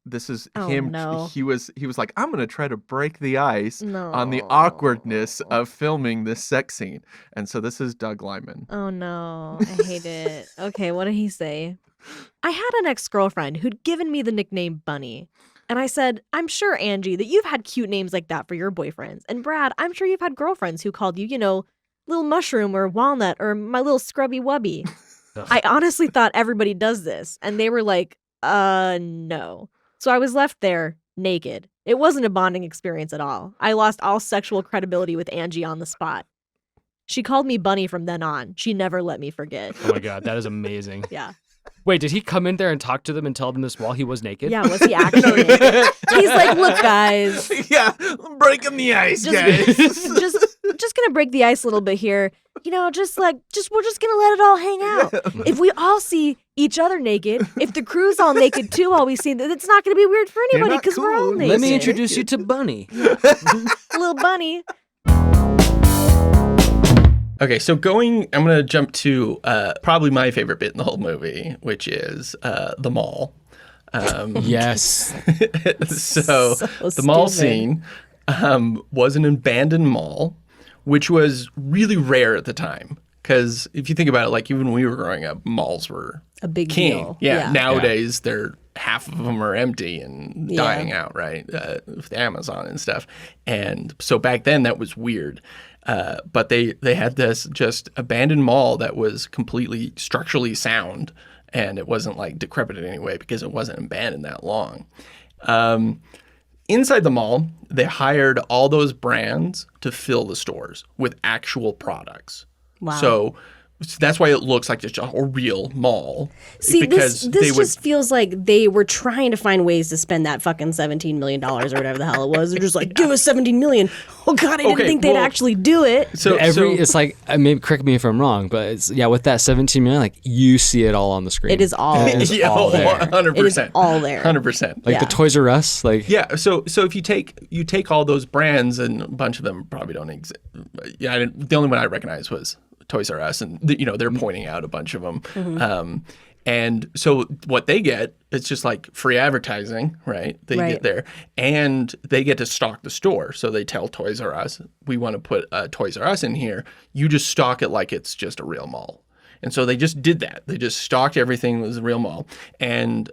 this is Oh, him. no. He was like, I'm gonna try to break the ice on the No. awkwardness of filming this sex scene. And so this is Doug Lyman. Oh no, I hate it. Okay, what did he say? I had an ex-girlfriend who'd given me the nickname Bunny. And I said, I'm sure, Angie, that you've had cute names like that for your boyfriends. And Brad, I'm sure you've had girlfriends who called you, Little Mushroom or Walnut or my little Scrubby Wubby. I honestly thought everybody does this. And they were like, no. So I was left there naked. It wasn't a bonding experience at all. I lost all sexual credibility with Angie on the spot. She called me Bunny from then on. She never let me forget. Oh my God, that is amazing. Yeah. Wait, did he come in there and talk to them and tell them this while he was naked? Yeah, was he actually? He's like, look, guys, Yeah, breaking the ice, just, guys. just gonna break the ice a little bit here. We're just gonna let it all hang out. If we all see each other naked, if the crew's all naked too, while we see it's not gonna be weird for anybody not because we're all cool. naked. Let me introduce you to Bunny. Little Bunny. Okay, so I'm going to jump to probably my favorite bit in the whole movie, which is the mall. Yes. So the mall stupid. scene was an abandoned mall, which was really rare at the time. Because if you think about it, like even when we were growing up, malls were A big king. deal. Yeah. Nowadays, they're half of them are empty and Yeah. dying out, right? With Amazon and stuff. And so back then, that was weird. But they had this just abandoned mall that was completely structurally sound, and it wasn't like decrepit in any way because it wasn't abandoned that long. Inside the mall, they hired all those brands to fill the stores with actual products. Wow. So that's why it looks like just a real mall. See, because this just feels like they were trying to find ways to spend that fucking $17 million or whatever the hell it was. They're just like, give us $17 million. Oh God, I didn't think they'd actually do it. So It's like, maybe correct me if I'm wrong, but it's with that 17 million, like you see it all on the screen. It is all. It is all there. 100%. It is all there. 100%. Like the Toys R Us, like Yeah, so if you take all those brands, and a bunch of them probably don't exist. Yeah, the only one I recognize was Toys R Us, and they're pointing out a bunch of them. And so what they get, it's just like free advertising, right? They Right. get there, and they get to stock the store. So they tell Toys R Us, we want to put Toys R Us in here. You just stock it like it's just a real mall. And so they just did that. They just stocked everything as a real mall. And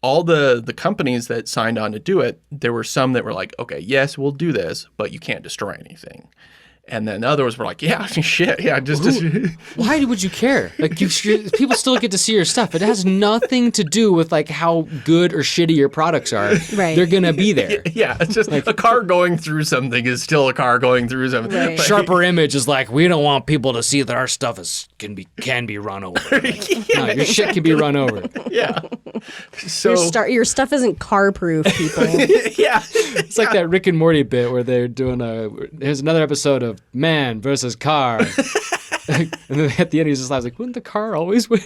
all the companies that signed on to do it, there were some that were like, okay, yes, we'll do this, but you can't destroy anything. And then others were like, yeah, shit, yeah, just why would you care? Like people still get to see your stuff. It has nothing to do with like how good or shitty your products are. Right. They're gonna be there. yeah, it's just a car going through something is still a car going through something. Right. But- Sharper Image is like, we don't want people to see that our stuff can be run over. Like, no, your shit can be run over. yeah. So Your stuff isn't car proof, people. yeah, It's like that Rick and Morty bit where they're doing here's another episode of man versus car. And then at the end he's just like, wouldn't the car always win?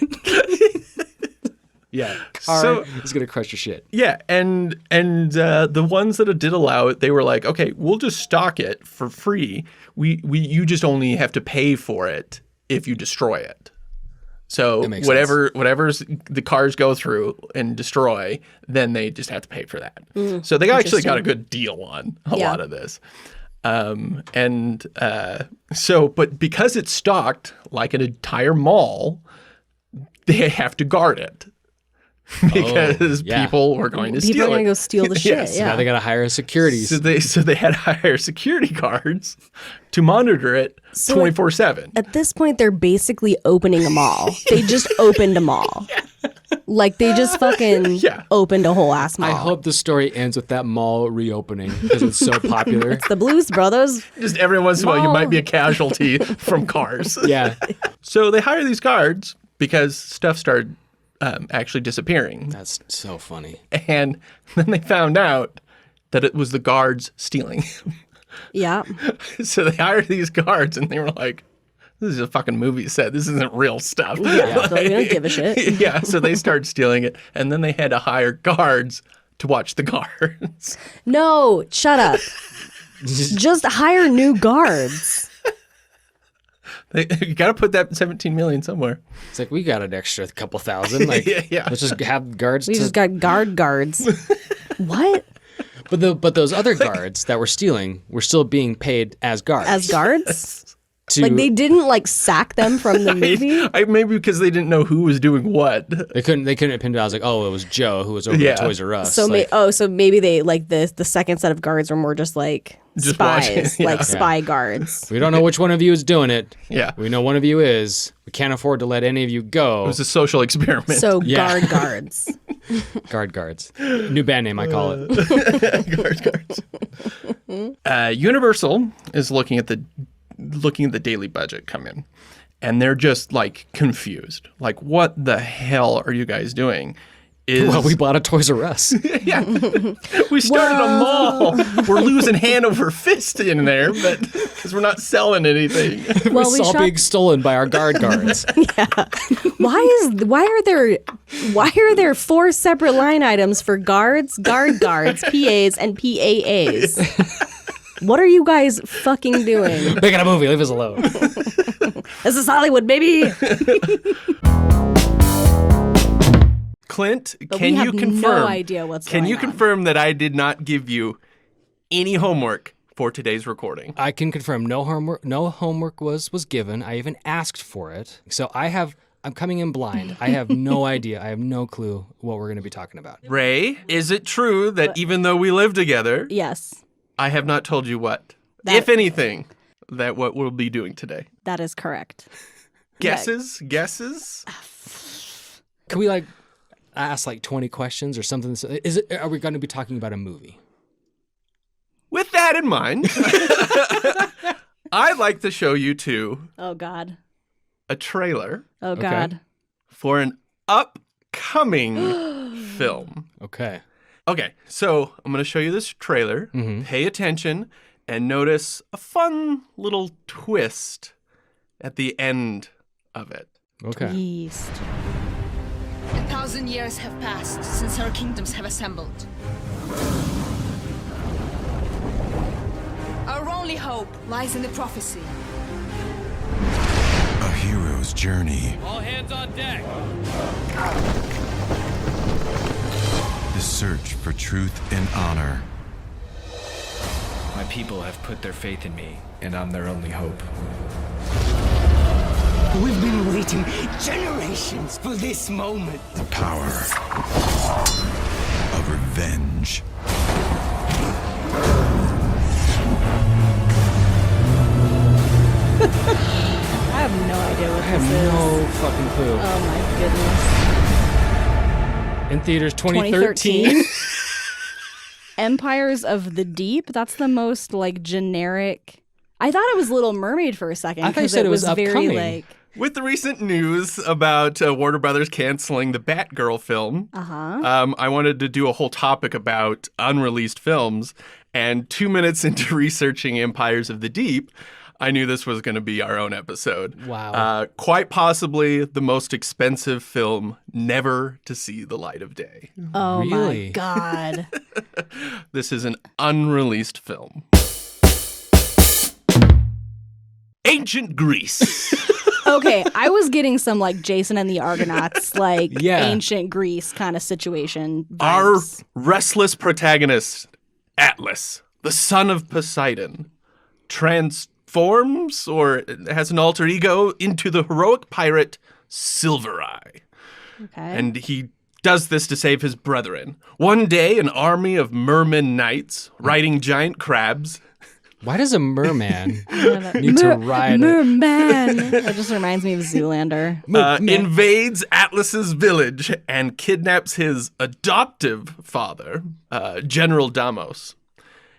Yeah, car is gonna crush your shit. yeah, and the ones that did allow it, they were like, okay, we'll just stock it for free. You just only have to pay for it if you destroy it. So makes whatever's the cars go through and destroy, then they just have to pay for that. So they actually got a good deal on a Yeah. lot of this. But because it's stocked like an entire mall, they have to guard it because yeah. people were going to People steal are gonna it. go steal the shit. Yes. Yeah. Now they gotta hire securities. So they had to hire security guards to monitor it 24/7. At this point, they're basically opening a mall. They just opened a mall. Like they just fucking Yeah. opened a whole ass mall. I hope the story ends with that mall reopening because it's so popular. It's the Blues Brothers. Just every once in a while, you Mall. might be a casualty from cars. Yeah, So they hire these guards because stuff started actually disappearing. that's so funny. And then they found out that it was the guards stealing. Yeah. So they hired these guards, and they were like, this is a fucking movie set. This isn't real stuff. Yeah. So we don't give a shit. Yeah, so they started stealing it, and then they had to hire guards to watch the guards. No, shut up. Just hire new guards. You got to put that 17 million somewhere. It's like we got an extra couple thousand. Like, Yeah. let's just have guards. We just got guards. What? But those other guards that were stealing were still being paid as guards. As guards? to, Like they didn't like sack them from the movie? Maybe because they didn't know who was doing what. they couldn't pin down. I was like, oh, it was Joe who was over Yeah. at Toys R Us. So like, so maybe they like the second set of guards were more just like Just spies, watching, yeah. like spy guards. we don't know which one of you is doing it. Yeah. We know one of you is. We can't afford to let any of you go. It was a social experiment. So Yeah. guards. Guards. New band name, I call it. Guards. Universal is looking at the daily budget come in, and they're just like confused. Like, what the hell are you guys doing? Well, we bought a Toys R Us. Yeah. We started a mall. We're losing hand over fist in there, but because we're not selling anything. Well, we saw being stolen by our guards. Why are there 4 separate line items for guards, guards, PAs, and PAAs? What are you guys fucking doing? Making a movie, leave us alone. This is Hollywood, baby. Clint, But can we have you confirm? no idea what's Can going you on. confirm that I did not give you any homework for today's recording? I can confirm no homework was given. I even asked for it. So I'm coming in blind. I have no idea. I have no clue what we're going to be talking about. Ray, is it true that even though we live together, Yes, I have not told you what, That- if anything, that what we'll be doing today? that is correct. Guesses? Guesses? Can we ask 20 questions or something? Are we going to be talking about a movie? With that in mind, I'd like to show you two Oh God. a trailer Oh Okay. God. for an upcoming film. Okay. Okay, so I'm going to show you this trailer. Mhm. Pay attention and notice a fun little twist at the end of it. Okay. Yeast. 1,000 years have passed since our kingdoms have assembled. Our only hope lies in the prophecy. A hero's journey. All hands on deck. The search for truth and honor. My people have put their faith in me, and I'm their only hope. We've been waiting generations for this moment. The power of revenge. I have no idea what I have this is. no fucking clue. Oh my goodness. In theaters 2013. 2013. Empires of the Deep. That's the most generic. I thought it was Little Mermaid for a second. I thought you 'cause said it was very upcoming. With the recent news about Warner Brothers canceling the Batgirl film, I wanted to do a whole topic about unreleased films. And 2 minutes into researching Empires of the Deep, I knew this was going to be our own episode. Wow. Quite possibly the most expensive film never to see the light of day. Oh Really? my God. This is an unreleased film. Ancient Greece. Okay, I was getting some Jason and the Argonauts, Yeah. ancient Greece kind of situation. Our vibes. restless protagonist, Atlas, the son of Poseidon, transforms or has an alter ego into the heroic pirate Silvereye. Okay. And he does this to save his brethren. One day, an army of merman knights riding giant crabs. Why does a merman need to ride it? Merman. That just reminds me of Zoolander. Invades Atlas's village and kidnaps his adoptive father, General Damos.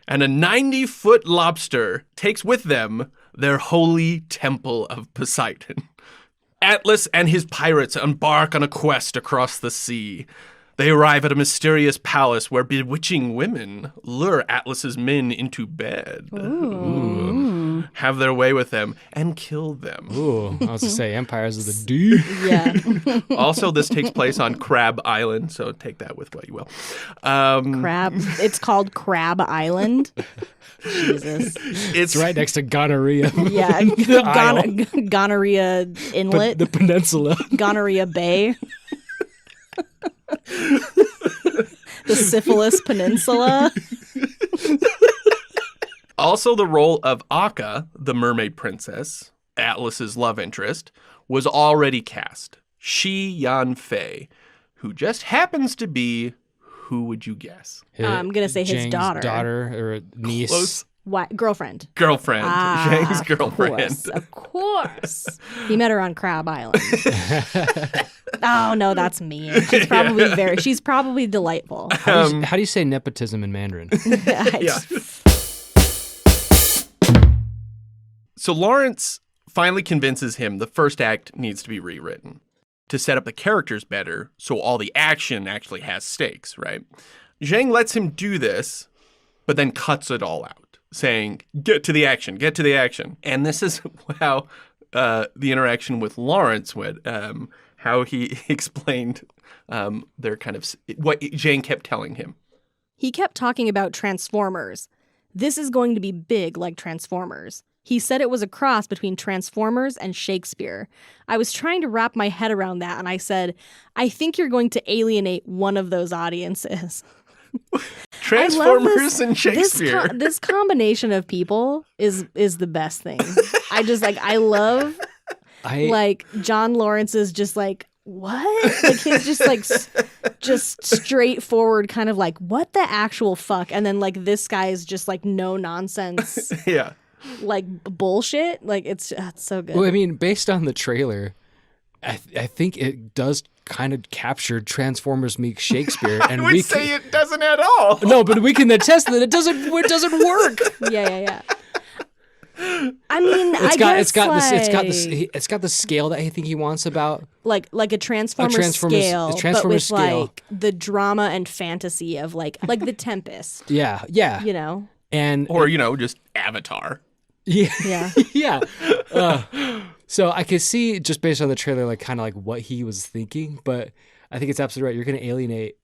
And a 90-foot lobster takes with them their holy temple of Poseidon. Atlas and his pirates embark on a quest across the sea. They arrive at a mysterious palace where bewitching women lure Atlas's men into bed. Ooh. Have their way with them and kill them. Ooh, I was to say Empires of the Deep. Yeah. Also, this takes place on Crab Island, so take that with what you will. Crab. It's called Crab Island. Jesus. It's Right next to gonorrhea. Yeah. Isle. Gonorrhea Inlet. The peninsula. Gonorrhea Bay. The Syphilis Peninsula. Also, the role of Akka, the mermaid princess, Atlas's love interest, was already cast. Shi Yan Fei, who just happens to be, who would you guess? I'm gonna say his Zhang's daughter. or niece. Close. What? Girlfriend. Girlfriend. Zhang's girlfriend. Of course. He met her on Crab Island. Oh no, that's me. She's probably delightful. How do you say nepotism in Mandarin? Yeah. So Lawrence finally convinces him the first act needs to be rewritten to set up the characters better so all the action actually has stakes, right? Zhang lets him do this, but then cuts it all out, saying, get to the action, get to the action. And this is how the interaction with Lawrence went, how he explained their kind of, what Zhang kept telling him. He kept talking about Transformers. This is going to be big like Transformers. He said it was a cross between Transformers and Shakespeare. I was trying to wrap my head around that, and I said, I think you're going to alienate one of those audiences. Transformers and Shakespeare. This combination of people is the best thing. I love like John Lawrence is just like, what? Like he's just like just straightforward kind of like, what the actual fuck? And then like this guy is just like no nonsense. Yeah. Like bullshit. Like it's so good. Well, I mean, based on the trailer, I think it does kind of capture Transformers meets Shakespeare, and I would say it doesn't at all. No, but we can attest that it doesn't work. Yeah. I mean, it's got the scale that I think he wants about like a Transformers scale, but with like the drama and fantasy of like the Tempest. Yeah. You know, or just Avatar. Yeah. So I could see just based on the trailer, like kind of like what he was thinking, but I think it's absolutely right. You're going to alienate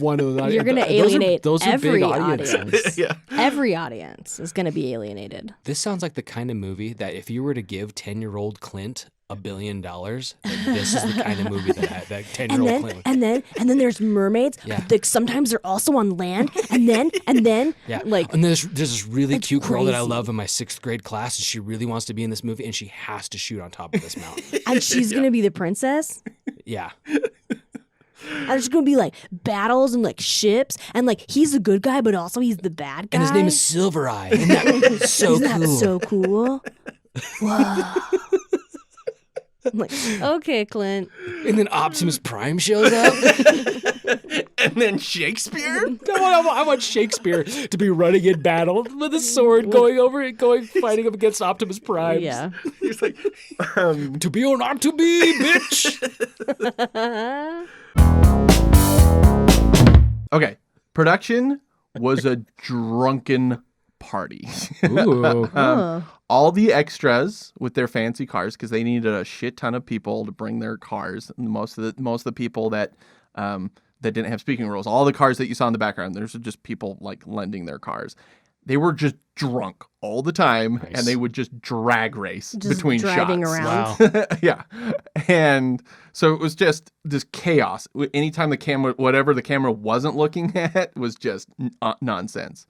one of those. You're going to alienate those are every big audiences. Yeah. Every audience is going to be alienated. This sounds like the kind of movie that if you were to give 10-year-old Clint $1 billion, like this is the kind of movie that 10-year-old Clint. And then there's mermaids. Yeah. Like, sometimes they're also on land. And then yeah. like and there's this really cute girl that I crazy. love in my 6th grade class, and she really wants to be in this movie, and she has to shoot on top of this mountain. and she's going to be the princess. Yeah. And there's going to be like battles and like ships, and like he's the good guy, but also he's the bad guy. And his name is Silver Eye. Isn't that so Isn't cool? that so cool? Whoa. I'm like, okay, Clint. And then Optimus Prime shows up. And then Shakespeare? I want Shakespeare to be running in battle with a sword, fighting up against Optimus Prime. Yeah. He's like, to be or not to be, bitch. Okay, production was a drunken party. Ooh. All the extras with their fancy cars, because they needed a shit ton of people to bring their cars. And most of the people that didn't have speaking roles, all the cars that you saw in the background, there's just people like lending their cars. They were just drunk all the time, Nice. and they would just drag race Just between driving shots. around. Wow. Yeah. And so it was just this chaos. Anytime whatever the camera wasn't looking at was just nonsense.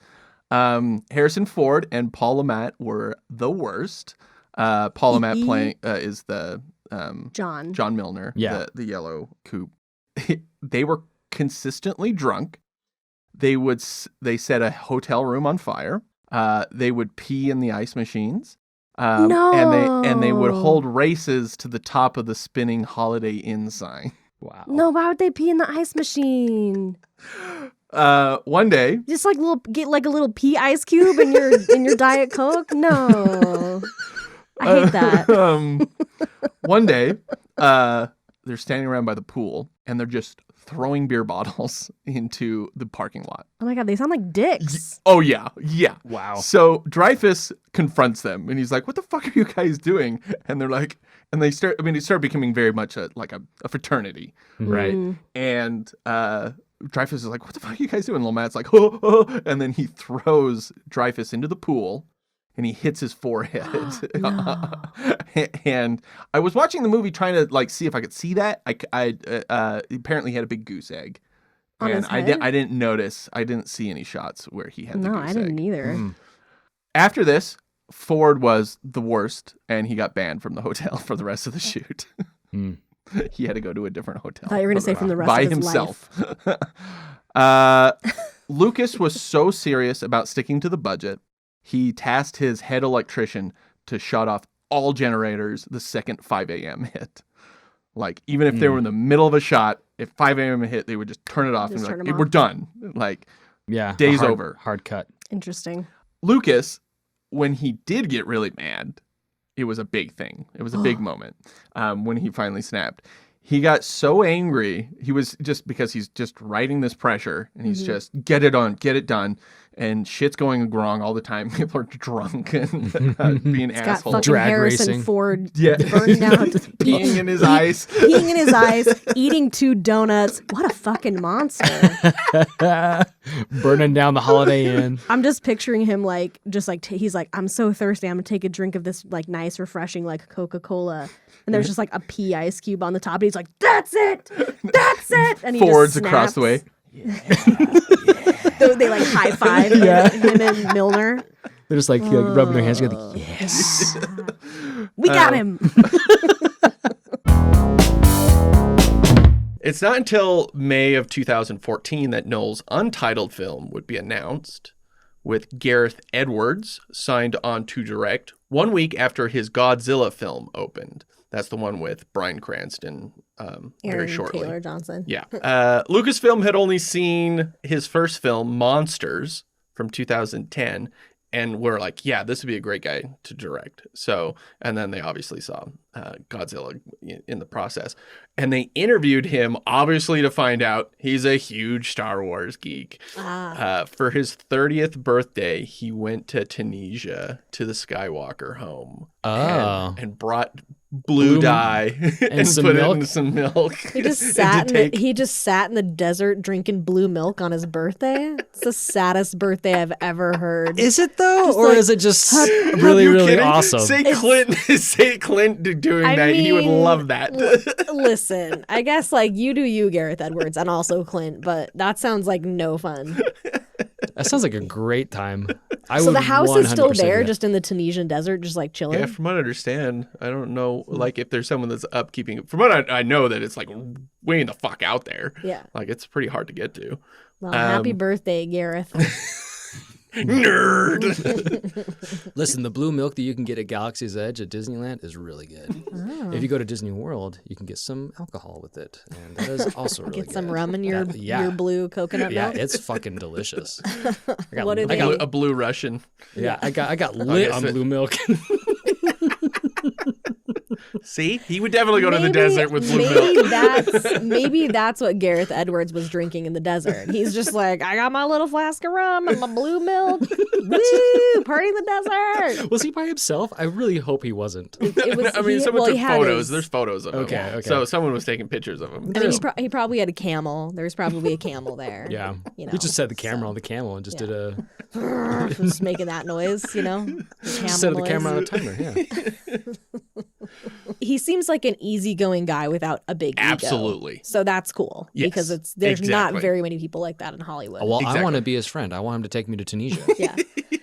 Harrison Ford and Paul LaMatt were the worst. Paul LaMatt playing is the John Milner, Yeah. the yellow coupe. They were consistently drunk. They set a hotel room on fire. They would pee in the ice machines. No. And they would hold races to the top of the spinning Holiday Inn sign. Wow. No, why would they pee in the ice machine? One day, Just like get like a little pea ice cube in your Diet Coke? No. I hate that. One day, they're standing around by the pool and they're just throwing beer bottles into the parking lot. Oh my God, they sound like dicks. Oh yeah. Wow. So Dreyfus confronts them and he's like, "What the fuck are you guys doing?" And they're like, and it started becoming very much a fraternity, right? And Dreyfus is like, "What the fuck are you guys doing?" LaMatt's like, "Oh," and then he throws Dreyfus into the pool. And he hits his forehead. And I was watching the movie trying to like see if I could see that. I apparently had a big goose egg. On And his head? I didn't notice. I didn't see any shots where he had the No, goose I didn't egg. either. After this, Ford was the worst, and he got banned from the hotel for the rest of the shoot. He had to go to a different hotel. I thought you were going to say from the rest by of his himself. life. Lucas was so serious about sticking to the budget, he tasked his head electrician to shut off all generators the second 5 a.m. hit. Like, even if they were in the middle of a shot, if 5 a.m. hit, they would just turn it off Just and be turn like, them "We're off. done." Like, Yeah. Day's over. Hard cut. Interesting. Lucas, when he did get really mad, it was a big thing. It was a big moment when he finally snapped. He got so angry. He was just because he's just writing this pressure and he's just get it done. and shit's going wrong all the time. People are drunk and being Got assholes. fucking Drag Harrison racing. Ford Yeah. burning out, Peeing in his eyes. peeing in his eyes, eating 2 donuts. What a fucking monster! Burning down the Holiday Inn. I'm just picturing him he's like, I'm so thirsty. I'm gonna take a drink of this like nice, refreshing like Coca-Cola, and there's just like a pea ice cube on the top, and he's like, "That's it, that's it." And he Fords just across the way. They like high five. Him and Milner. They're just like rubbing their hands together. Yes. We got him. It's not until May of 2014 that Noel's untitled film would be announced, with Gareth Edwards signed on to direct 1 week after his Godzilla film opened. That's the one with Bryan Cranston very Aaron shortly. Taylor Johnson. Yeah. Lucasfilm had only seen his first film, Monsters, from 2010, and were like, yeah, this would be a great guy to direct. So, and then they obviously saw Godzilla in the process. And they interviewed him, obviously, to find out he's a huge Star Wars geek. For his 30th birthday, he went to Tunisia to the Skywalker home. Oh. And brought blue dye and some put milk? it in some milk. He just sat in the desert drinking blue milk on his birthday. It's the saddest birthday I've ever heard. Is it though, Just or like, is it just Are really, you really kidding? awesome? Say Clint doing I that. He would mean, love that. Listen, I guess like you do you, Gareth Edwards, and also Clint, but that sounds like no fun. That sounds like a great time. So the house is still 100% there, do that. just in the Tunisian desert, just like chilling. Yeah, from what I understand, I don't know, like if there's someone that's upkeeping it. From what I know, that it's like way the fuck out there. Yeah. Like it's pretty hard to get to. Well, happy birthday, Gareth. Nerd. Listen, the blue milk that you can get at Galaxy's Edge at Disneyland is really good. Oh. If you go to Disney World, you can get some alcohol with it, and that is also really Get good. some rum in your yeah. blue coconut Yeah, milk. it's fucking delicious. What do I they- got A blue Russian. Yeah, I got lit guess on it- blue milk. See, he would definitely go to the desert with blue milk. Maybe that's what Gareth Edwards was drinking in the desert. He's just like, I got my little flask of rum and my blue milk. Woo! Party in the desert. Was he by himself? I really hope he wasn't. It was, I mean, someone he took had photos. his- There's photos of him. Okay. So someone was taking pictures of him. I mean, he probably had a camel. There was probably a camel there. Yeah, You know, he just set the camera on the camel and just did a just making that noise, you know? just set the camera on a timer. Yeah. He seems like an easygoing guy without a big ego. Absolutely. So that's cool Yes, because there's exactly. not very many people like that in Hollywood. Well, I Exactly. want to be his friend. I want him to take me to Tunisia. Yeah.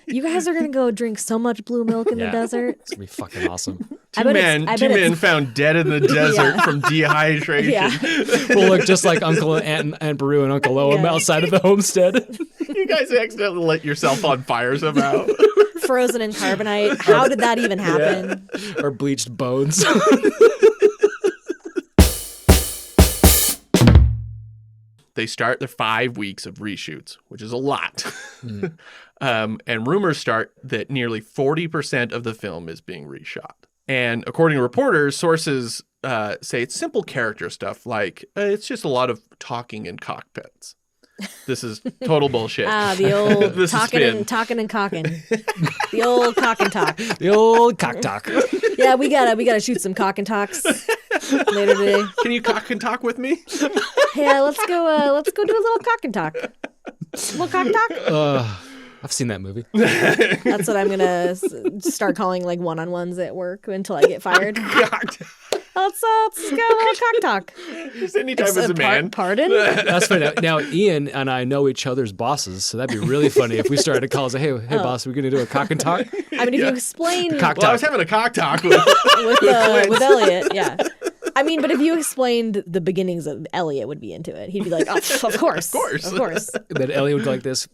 You guys are going to go drink so much blue milk in the Yeah. desert. It's gonna be fucking awesome. I Two bet it's- men, I two bet men it's- found dead in the desert from dehydration. Yeah. We'll look just like Uncle Aunt Beru and Uncle Owen Yeah. outside of the homestead. You guys accidentally lit yourself on fire somehow. Frozen in carbonite. How did that even happen? Or bleached bones. They start their 5 weeks of reshoots, which is a lot. And rumors start that nearly 40% of the film is being reshot. And according to reporters, sources say it's simple character stuff like it's just a lot of talking in cockpits. This is total bullshit. The old This is talking spin. and talking and cocking. The old cock and talk. The old cock talk. Yeah, we gotta shoot some cock and talks later today. Can you cock and talk with me? Yeah, let's go do a little cock and talk. Little cock talk. I've seen that movie. That's what I'm gonna start calling like one-on-ones at work until I get fired. Let's go a little cock talk. Just anytime as a man. Pardon? That's funny. Now, Ian and I know each other's bosses, so that'd be really funny if we started to call and say, hey, boss, we're going to do a cock and talk? I mean, if you explain Cock Well, I was talk. having a cock talk with with Elliot, yeah. I mean, but if you explained the beginnings of Elliot would be into it. He'd be like, oh, of course. Of course. Then Elliot would go like this.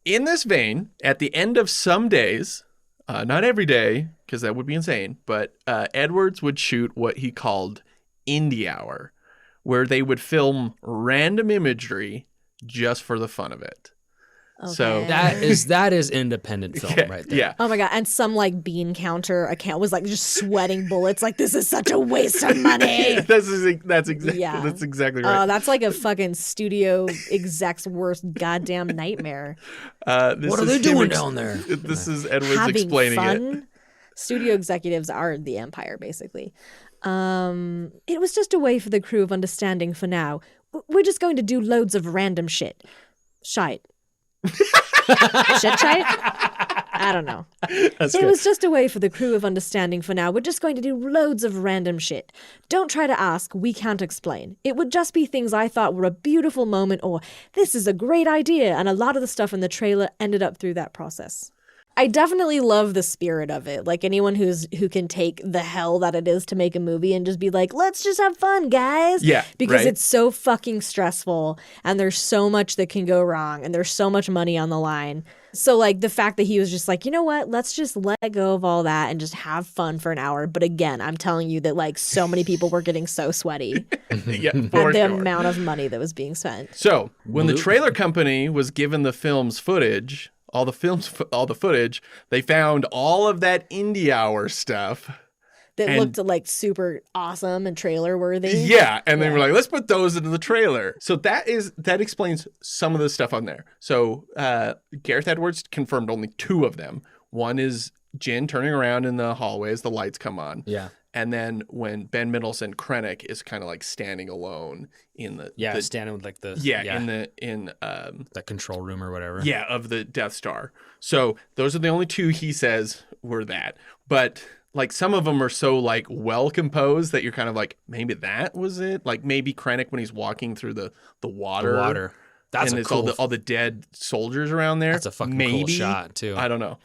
In this vein, at the end of some days, not every day, because that would be insane, but Edwards would shoot what he called indie hour, where they would film random imagery just for the fun of it. So That is independent film right there. yeah. Oh my god! And some like bean counter account was like just sweating bullets. Like this is such a waste of money. That's exactly right. Oh, that's like a fucking studio exec's worst goddamn nightmare. What are they doing down there? This is Edwards Having explaining fun. it. Studio executives are the empire, basically. It was just a way for the crew of understanding for now. We're just going to do loads of random shit. Shite. Shit shite? I don't know. It was just a way for the crew of understanding for now. We're just going to do loads of random shit. Don't try to ask. We can't explain. It would just be things I thought were a beautiful moment or this is a great idea. And a lot of the stuff in the trailer ended up through that process. I definitely love the spirit of it. Like anyone who can take the hell that it is to make a movie and just be like, let's just have fun, guys. Yeah, because right. it's so fucking stressful and there's so much that can go wrong and there's so much money on the line. So like the fact that he was just like, you know what, let's just let go of all that and just have fun for an hour. But again, I'm telling you that like so many people were getting so sweaty Yeah, at for the sure. amount of money that was being spent. So when the trailer company was given the film's footage, all the footage, they found all of that indie hour stuff. That And- looked like super awesome and trailer worthy. Yeah, and they were like, let's put those into the trailer. So that explains some of the stuff on there. So Gareth Edwards confirmed only 2 of them. One is Jin turning around in the hallway as the lights come on. Yeah. And then when Ben Mendelsohn Krennic is kind of like standing alone in the Standing with like the in that control room or whatever. Yeah, of the Death Star. So those are the only 2 he says were that. But like some of them are so like well composed that you're kind of like, maybe that was it. Like maybe Krennic when he's walking through the water. The water. That's and a it's cool. all the dead soldiers around there. That's a fucking maybe, cool shot too. I don't know.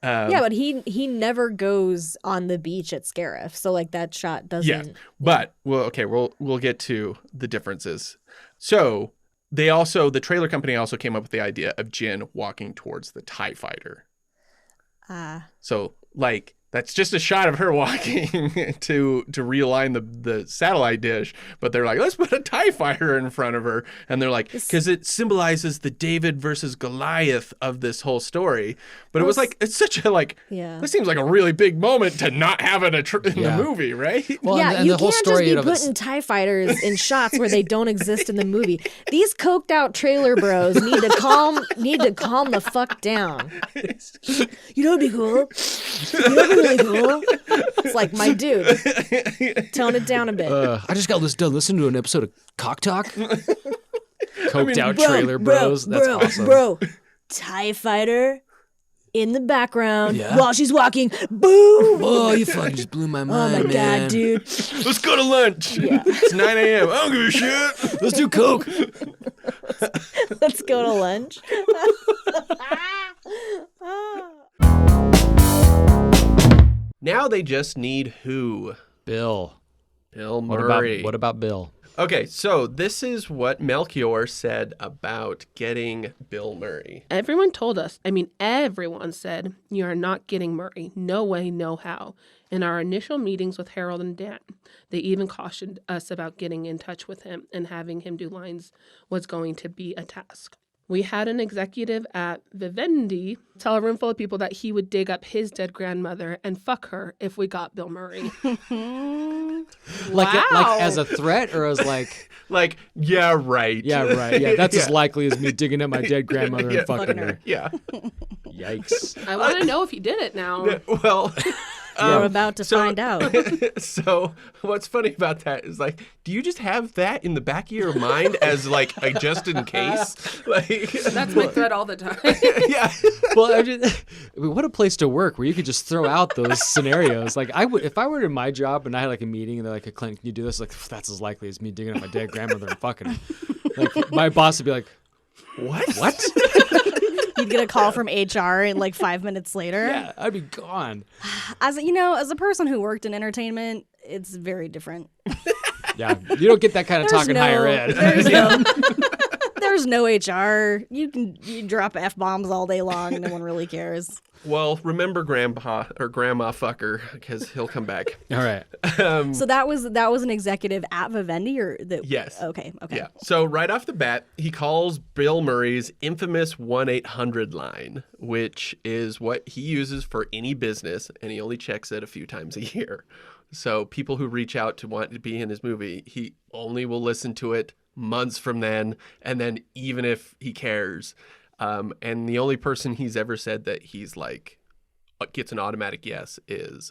Yeah, but he never goes on the beach at Scarif, so like that shot doesn't. Yeah, but we'll get to the differences. So the trailer company also came up with the idea of Jin walking towards the TIE fighter. So like that's just a shot of her walking to realign the satellite dish, but they're like, let's put a TIE fighter in front of her, and they're like, because it symbolizes the David versus Goliath of this whole story. But it was like, it's such a like, this seems like a really big moment to not have it in the movie, right? Well, yeah, and you the whole can't story just of be it. putting TIE fighters in shots where they don't exist in the movie. These coked out trailer bros need to calm the fuck down. You know what'd be cool? You know what'd be really cool? It's like, my dude, tone it down a bit. I just got listening to an episode of Cock Talk. Coked out trailer bros. That's awesome. Bro, TIE fighter in the background Yeah. while she's walking. Boom! Oh, you fucking just blew my Oh mind, my man. god, dude. Let's go to lunch. Yeah. It's 9 a.m. I don't give a shit. Let's do coke. Let's go to lunch. Now they just need who? Bill. Bill What Murray. about Bill? Okay, so this is what Melchior said about getting Bill Murray. Everyone told us, everyone said, you are not getting Murray. No way, no how. In our initial meetings with Harold and Dan, they even cautioned us about getting in touch with him, and having him do lines was going to be a task. We had an executive at Vivendi tell a room full of people that he would dig up his dead grandmother and fuck her if we got Bill Murray. Like as a threat or as like Like, yeah, right. yeah, right. Yeah, that's as Yeah. likely as me digging up my dead grandmother and fucking her. Yeah. Yikes. I want to know if he did it now. Well, We're about to find out. so what's funny about that is like, do you just have that in the back of your mind as like a just in case? Like, That's my threat all the time. yeah. Well, what a place to work where you could just throw out those scenarios. Like I would, if I were in my job and I had like a meeting and they're like, "Clint, can you do this?" Like that's as likely as me digging up my dead grandmother and fucking her. Like my boss would be like, "What?" You'd get a call from HR and like 5 minutes later. Yeah, I'd be gone. As a person who worked in entertainment, it's very different. Yeah, you don't get that kind of talk in higher ed. There's There's no HR. You drop F-bombs all day long. No one really cares. Well, remember Grandpa or Grandma fucker, because he'll come back. All right. So that was an executive at Vivendi, or Yes. Okay. Yeah. So right off the bat, he calls Bill Murray's infamous 1-800 line, which is what he uses for any business, and he only checks it a few times a year. So people who reach out to want to be in his movie, he only will listen to it months from then, and then even if he cares. And the only person he's ever said that he's like gets an automatic yes is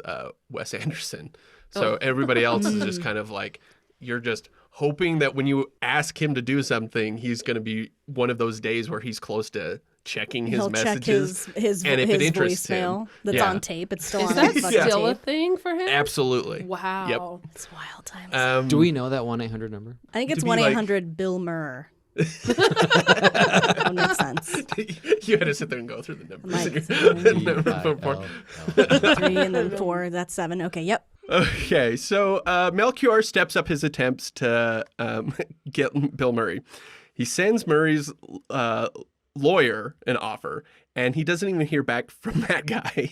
Wes Anderson. So everybody else is just kind of like, you're just hoping that when you ask him to do something, he's going to be one of those days where he's close to checking his messages. Check his and if it interests voicemail him, that's on tape. It's still Is on that fucking still a tape. thing for him? Absolutely. Wow. Yep. It's wild times. Do we know that 1-800 number? I think it's to be like- 1-800 Bill Murr. That would make sense. You had to sit there and go through the numbers. Like, 3 and then 4. That's 7. Okay. Yep. Okay, so Melchior steps up his attempts to get Bill Murray. He sends Murray's lawyer an offer, and he doesn't even hear back from that guy.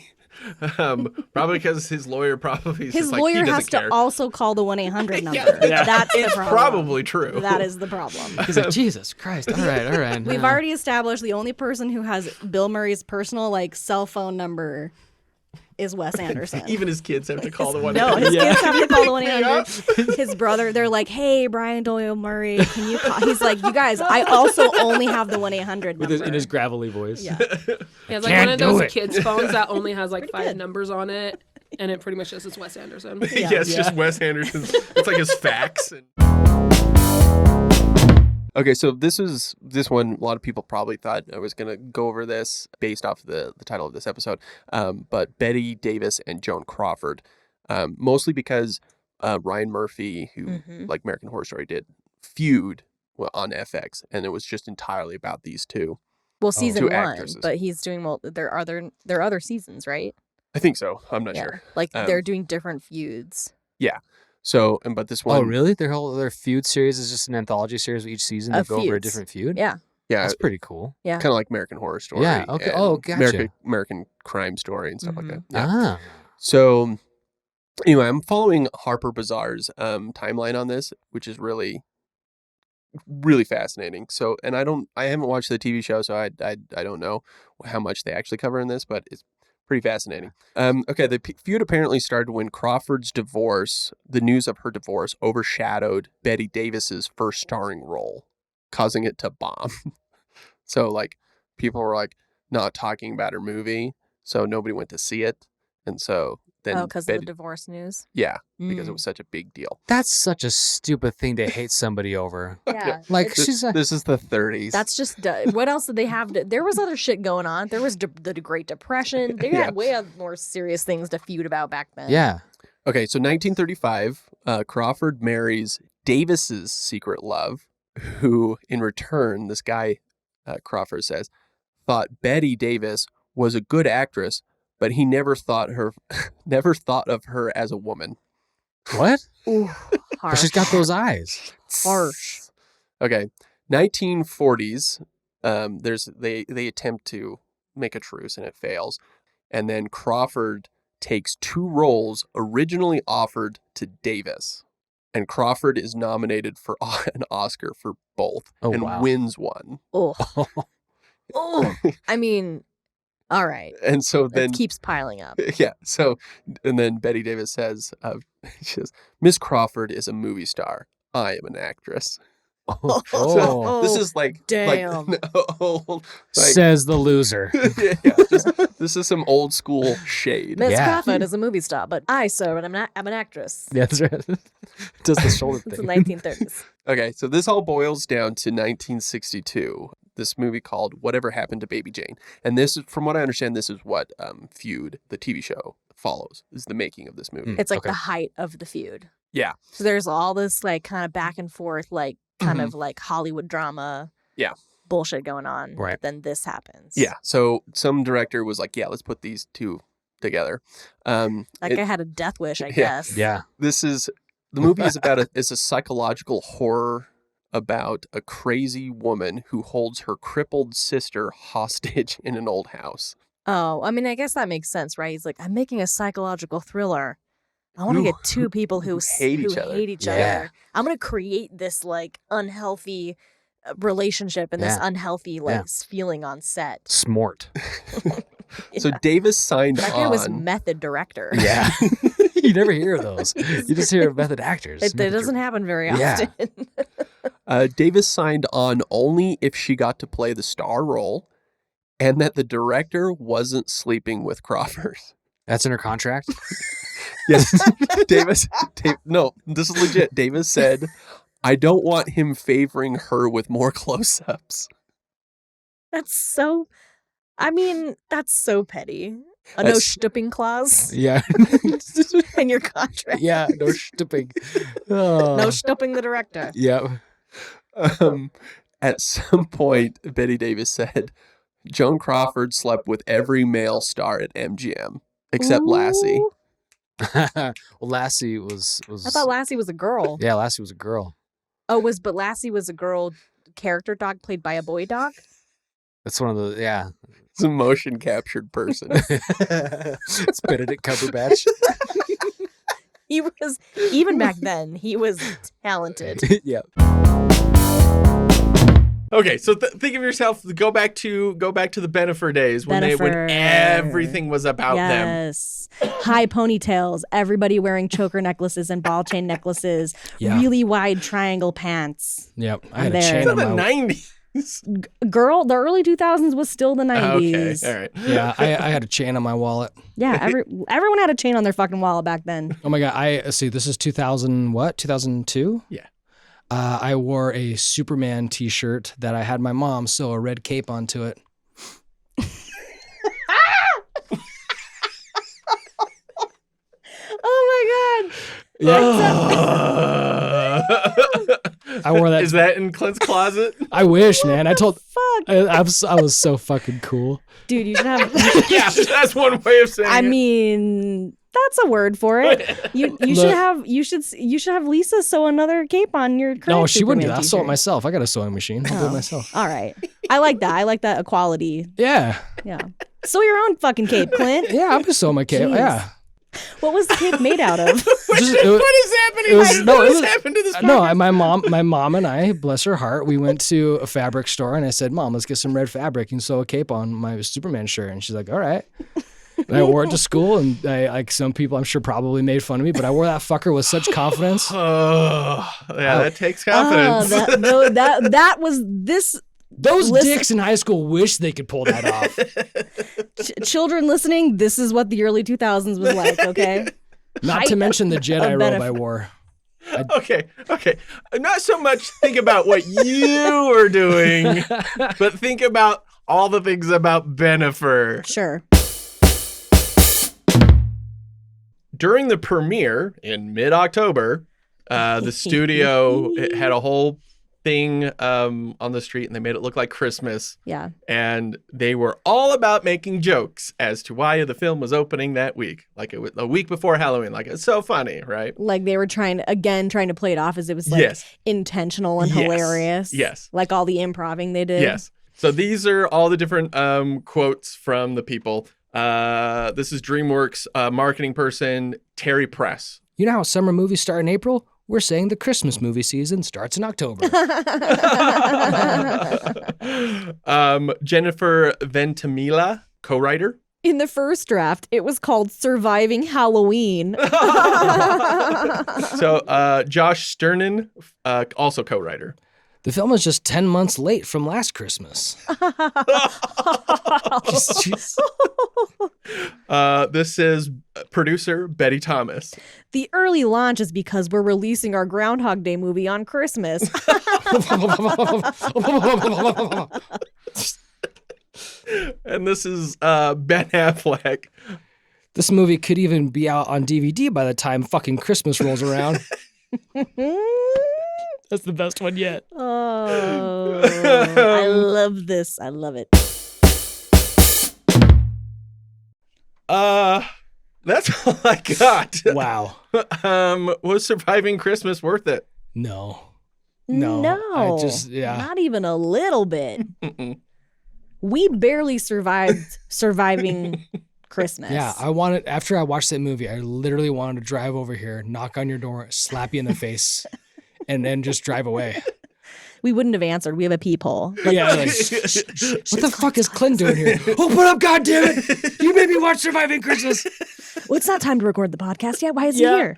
Probably because his lawyer probably is His just like, lawyer he doesn't has care. to also call the 1-800 number. Yeah. That's the It's problem. probably true. That is the problem. He's like, Jesus Christ. All right. We've already established the only person who has Bill Murray's personal cell phone number is Wes Anderson. Even his kids have to call the 1-800. No, his kids have to call the 1-800. His brother, they're like, "Hey, Brian Doyle Murray, can you call?" He's like, "You guys, I also only have the 1-800 number." in his gravelly voice. Yeah. He has like Can't one of do those it. kids' phones that only has like 5 numbers on it, and it pretty much just is Wes Anderson. Yeah, it's just Wes Anderson's. It's like his fax. Okay, so this one. A lot of people probably thought I was gonna go over this based off the title of this episode. But Betty Davis and Joan Crawford, mostly because Ryan Murphy, who like American Horror Story did, Feud on FX, and it was just entirely about these two. Well, season two 1, actresses. but he's doing there are other seasons, right? I think so. I'm not sure. Like they're doing different feuds. Yeah. So, but this one. Oh, really? Their feud series is just an anthology series with each season. They go over a feuds. different feud? Yeah. Yeah. That's pretty cool. Yeah. Kind of like American Horror Story. Yeah, okay. and Oh, gotcha. American Crime Story and stuff like that. Yeah. Ah. So, anyway, I'm following Harper Bazaar's timeline on this, which is really, really fascinating. So, and I haven't watched the TV show, so I don't know how much they actually cover in this, but it's pretty fascinating. Okay, the feud apparently started when Crawford's divorce, the news of her divorce, overshadowed Betty Davis's first starring role, causing it to bomb. So, like, people were like not talking about her movie, so nobody went to see it, and so then because of the divorce news. yeah, because it was such a big deal. That's such a stupid thing to hate somebody over. Yeah. Like, This is the 30s. That's just what else did they have? There was other shit going on. There was the Great Depression. They Yeah. had way more serious things to feud about back then. Yeah. Okay, so 1935, Crawford marries Davis's secret love, who, in return, this guy, Crawford says, thought Betty Davis was a good actress, but he never thought of her as a woman. What? Ooh, But harsh. she's got those eyes. Harsh. Okay, 1940s. They attempt to make a truce and it fails, and then Crawford takes 2 roles originally offered to Davis, and Crawford is nominated for an Oscar for both and wow. wins one. Oh. Oh. I mean, all right. And so then It keeps piling up. yeah. So, and then Betty Davis says, she says, Miss Crawford is a movie star. I am an actress. Oh. So this is like, Damn. Says the loser. this is some old school shade. Miss Yeah. Crawford is a movie star, but I, sir, I'm an actress. Yeah, that's right. Does the shoulder It's the thing. 1930s. Okay, so this all boils down to 1962. This movie called Whatever Happened to Baby Jane. And this is, from what I understand, this is what Feud, the TV show, follows, is the making of this movie. It's like Okay. the height of the feud. Yeah. So there's all this like kind of back and forth, like kind of like Hollywood drama. Yeah. Bullshit going on. Right. But then this happens. Yeah. So some director was like, yeah, let's put these two together. That guy had a death wish, I Yeah. guess. Yeah. The movie is about it's a psychological horror about a crazy woman who holds her crippled sister hostage in an old house. Oh, I mean, I guess that makes sense, right? He's like, I'm making a psychological thriller. I want to get two people who hate each other. Yeah. I'm going to create this like unhealthy relationship and this unhealthy like feeling on set. Smort. So Davis signed That on. guy was method director. Yeah. You never hear of those. You just hear of method actors. It doesn't happen very often. Davis signed on only if she got to play the star role and that the director wasn't sleeping with Crawford. That's in her contract? Yes. No, this is legit. Davis said, I don't want him favoring her with more close-ups. That's so petty. A no stooping clause Yeah. in your contract. Yeah, no stooping. Oh. No stooping the director. Yeah. At some point, Betty Davis said, Joan Crawford slept with every male star at MGM, except Lassie. Well, Lassie was. I thought Lassie was a girl. Yeah, Lassie was a girl. But Lassie was a girl character dog played by a boy dog? That's one of the, yeah. It's a motion captured person. It's Benedict Cumberbatch. He was, even back then, he was talented. Yeah. Okay, so think of yourself. Go back to the Bennifer days when everything was about them. Yes, high ponytails, everybody wearing choker necklaces and ball chain necklaces, Yeah. really wide triangle pants. Yep, I had a There. chain It's on the my. 90s. Girl, the early 2000s was still the 90s. Okay, all right. Yeah, I had a chain on my wallet. Yeah, everyone had a chain on their fucking wallet back then. Oh my god! See, this is 2000. What? 2002. Yeah. I wore a Superman T-shirt that I had my mom sew a red cape onto it. Oh my god. Yeah. I wore that. Is that in Clint's closet? I wish, man. I told. Fuck. I was so fucking cool. Dude, you should have Yeah, that's one way of saying I it. mean, that's a word for it. You should have Lisa sew another cape on your current No, she wouldn't do Superman that. I'll sew it t-shirt. myself. I got a sewing machine. I'll do it myself. All right. I like that. I like that equality. Yeah. Yeah. Sew your own fucking cape, Clint. Yeah, I'm just sewing my cape. Jeez. Yeah. What was the cape made out of? What is happening? What has happened to this? No, my mom and I, bless her heart, we went to a fabric store and I said, Mom, let's get some red fabric and sew a cape on my Superman shirt. And she's like, all right. And I wore it to school, and like some people, I'm sure, probably made fun of me, but I wore that fucker with such confidence. Oh, yeah, that takes confidence. That was this. Those Listen- dicks in high school wish they could pull that off. Children listening, this is what the early 2000s was like, okay? Not to mention the Jedi robe I benefit. wore. Okay. Not so much think about what you were doing, but think about all the things about Bennifer. Sure. During the premiere in mid-October, the studio had a whole thing on the street, and they made it look like Christmas. Yeah. And they were all about making jokes as to why the film was opening that week, like it was a week before Halloween. Like, it's so funny, right? Like they were trying to play it off as it was like Yes. intentional and Yes. hilarious. Yes. Like all the improving they did. Yes. So these are all the different quotes from the people. This is DreamWorks marketing person Terry Press. You know how summer movies start in April? We're saying the Christmas movie season starts in October. Jennifer Ventimiglia, co-writer. In the first draft, it was called Surviving Halloween. So Josh Sternin, also co-writer. The film is just 10 months late from last Christmas. Jeez. This is producer Betty Thomas. The early launch is because we're releasing our Groundhog Day movie on Christmas. And this is Ben Affleck. This movie could even be out on DVD by the time fucking Christmas rolls around. That's the best one yet. Oh, I love this. I love it. That's all I got. Wow. Was Surviving Christmas worth it? No. No, not even a little bit. We barely survived surviving Christmas. Yeah, after I watched that movie, I literally wanted to drive over here, knock on your door, slap you in the face, and then just drive away. We wouldn't have answered. We have a peephole. Yeah, like, what the fuck is Clint doing here? Open up, goddammit! You made me watch Surviving Christmas. Well, it's not time to record the podcast yet. Why is he here?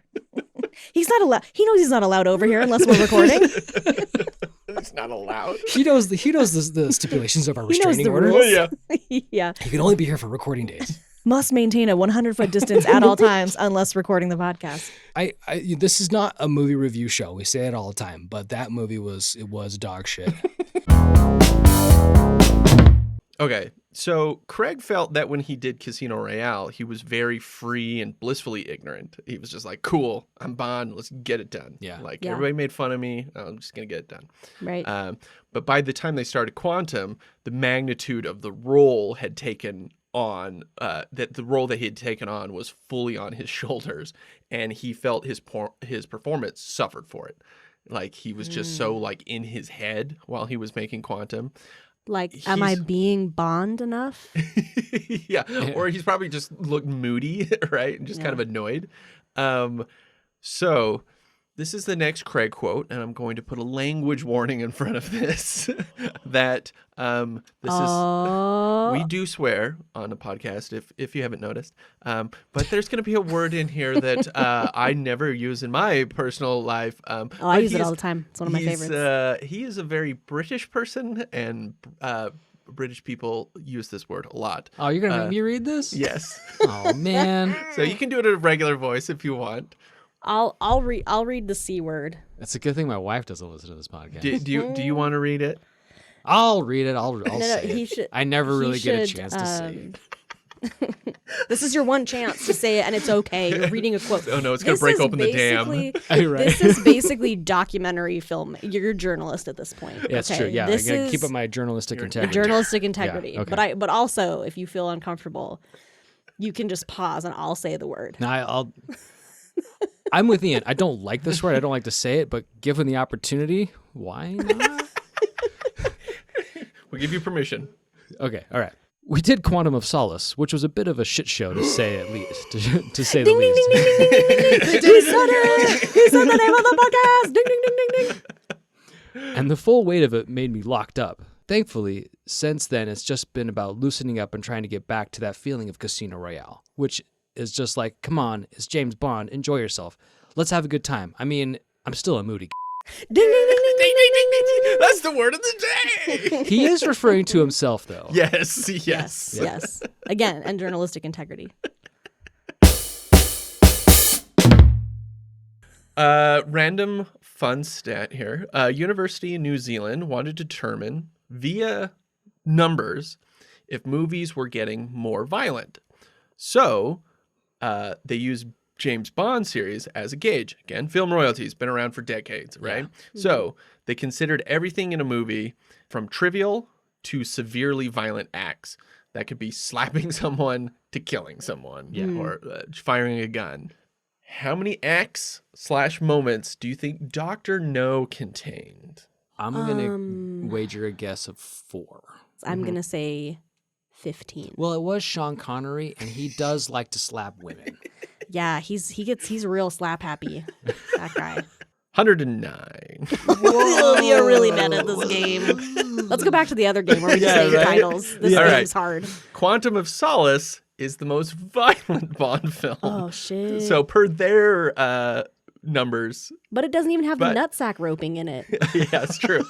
He's not allowed. He knows he's not allowed over here unless we're recording. It's not allowed. He knows the stipulations of our He knows restraining the orders. rules. Yeah. He can only be here for recording days. Must maintain a 100-foot distance at all times unless recording the podcast. This is not a movie review show. We say it all the time, but that movie was dog shit. Okay, so Craig felt that when he did Casino Royale, he was very free and blissfully ignorant. He was just like, cool, I'm Bond, let's get it done. Yeah. Everybody made fun of me, I'm just going to get it done. Right. But by the time they started Quantum, the magnitude of the role had taken on, that the role that he had taken on was fully on his shoulders, and he felt his performance suffered for it. Like, he was just so, like, in his head while he was making Quantum. Like, am I being Bond enough? Yeah. Or he's probably just looked moody, right? And just kind of annoyed. So this is the next Craig quote, and I'm going to put a language warning in front of this that we do swear on a podcast if you haven't noticed. But there's going to be a word in here that I never use in my personal life. I use it all the time. It's one of my favorites. He is a very British person, and British people use this word a lot. Oh, you're going to make me read this? Yes. Oh, man. So you can do it in a regular voice if you want. I'll read the C word. It's a good thing my wife doesn't listen to this podcast. Do you want to read it? I'll read it. I'll say he it. should, I never really get a chance to say it. This is your one chance to say it, and it's okay. You're reading a quote. Oh no, it's going to break open the dam. This is basically documentary film. You're a journalist at this point. Yeah, it's okay? true. Yeah, this I gotta is keep up my journalistic integrity. Journalistic integrity. Yeah, okay. But also, if you feel uncomfortable, you can just pause, and I'll say the word. No, I'm with Ian. I don't like this word. I don't like to say it, but given the opportunity, why not? We'll give you permission. Okay, all right. We did Quantum of Solace, which was a bit of a shit show to say at least. To say the least. Ding, ding, ding, ding, ding, ding. He said it. He said the name of the podcast. Ding, ding, ding, ding, ding. And the full weight of it made me locked up. Thankfully, since then, it's just been about loosening up and trying to get back to that feeling of Casino Royale, which is just like, come on, it's James Bond. Enjoy yourself. Let's have a good time. I mean, I'm still a moody. Ding, ding, ding, ding, ding, ding, ding, ding, ding. That's the word of the day. He is referring to himself, though. Yes. Again, and journalistic integrity. Random fun stat here. University in New Zealand wanted to determine via numbers if movies were getting more violent. So they used James Bond series as a gauge. Again, film royalties, been around for decades, right? Yeah. So they considered everything in a movie from trivial to severely violent acts. That could be slapping someone to killing someone or firing a gun. How many acts / moments do you think Dr. No contained? I'm going to wager a guess of 4. I'm going to say 15. Well, it was Sean Connery, and he does like to slap women. Yeah, he's real slap happy. That guy. 109. Whoa, you're really bad at this game. Let's go back to the other game where we just say titles. This game's hard. Quantum of Solace is the most violent Bond film. Oh shit! So per their numbers, but it doesn't even have the nutsack roping in it. Yeah, it's true.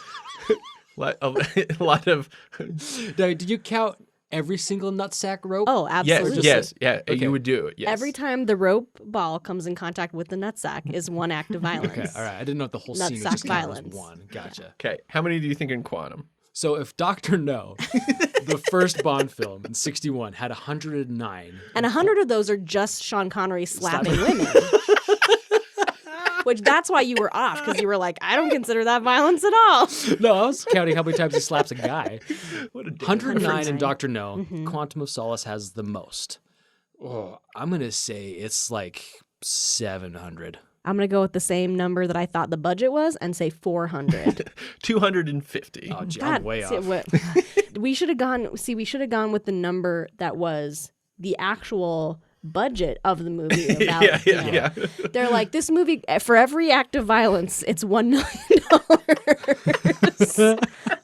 a lot of. Now, did you count every single nutsack rope? Oh, absolutely. Yes. Okay. You would do it. Yes. Every time the rope ball comes in contact with the nutsack is one act of violence. Okay, all right. I didn't know if the whole scene was just violence. One. Gotcha. Okay, how many do you think in Quantum? So if Dr. No, the first Bond film in 1961, had 109. And 100 of those are just Sean Connery slapping women. Which that's why you were off, because you were like, I don't consider that violence at all. No, I was counting how many times he slaps a guy. 109 in Dr. No. Mm-hmm. Quantum of Solace has the most. Oh, I'm going to say it's like 700. I'm going to go with the same number that I thought the budget was and say 400. 250. Oh, gee, I'm way off. We should have gone with the number that was the actual budget of the movie. About, yeah. They're like, this movie, for every act of violence, it's $1 million.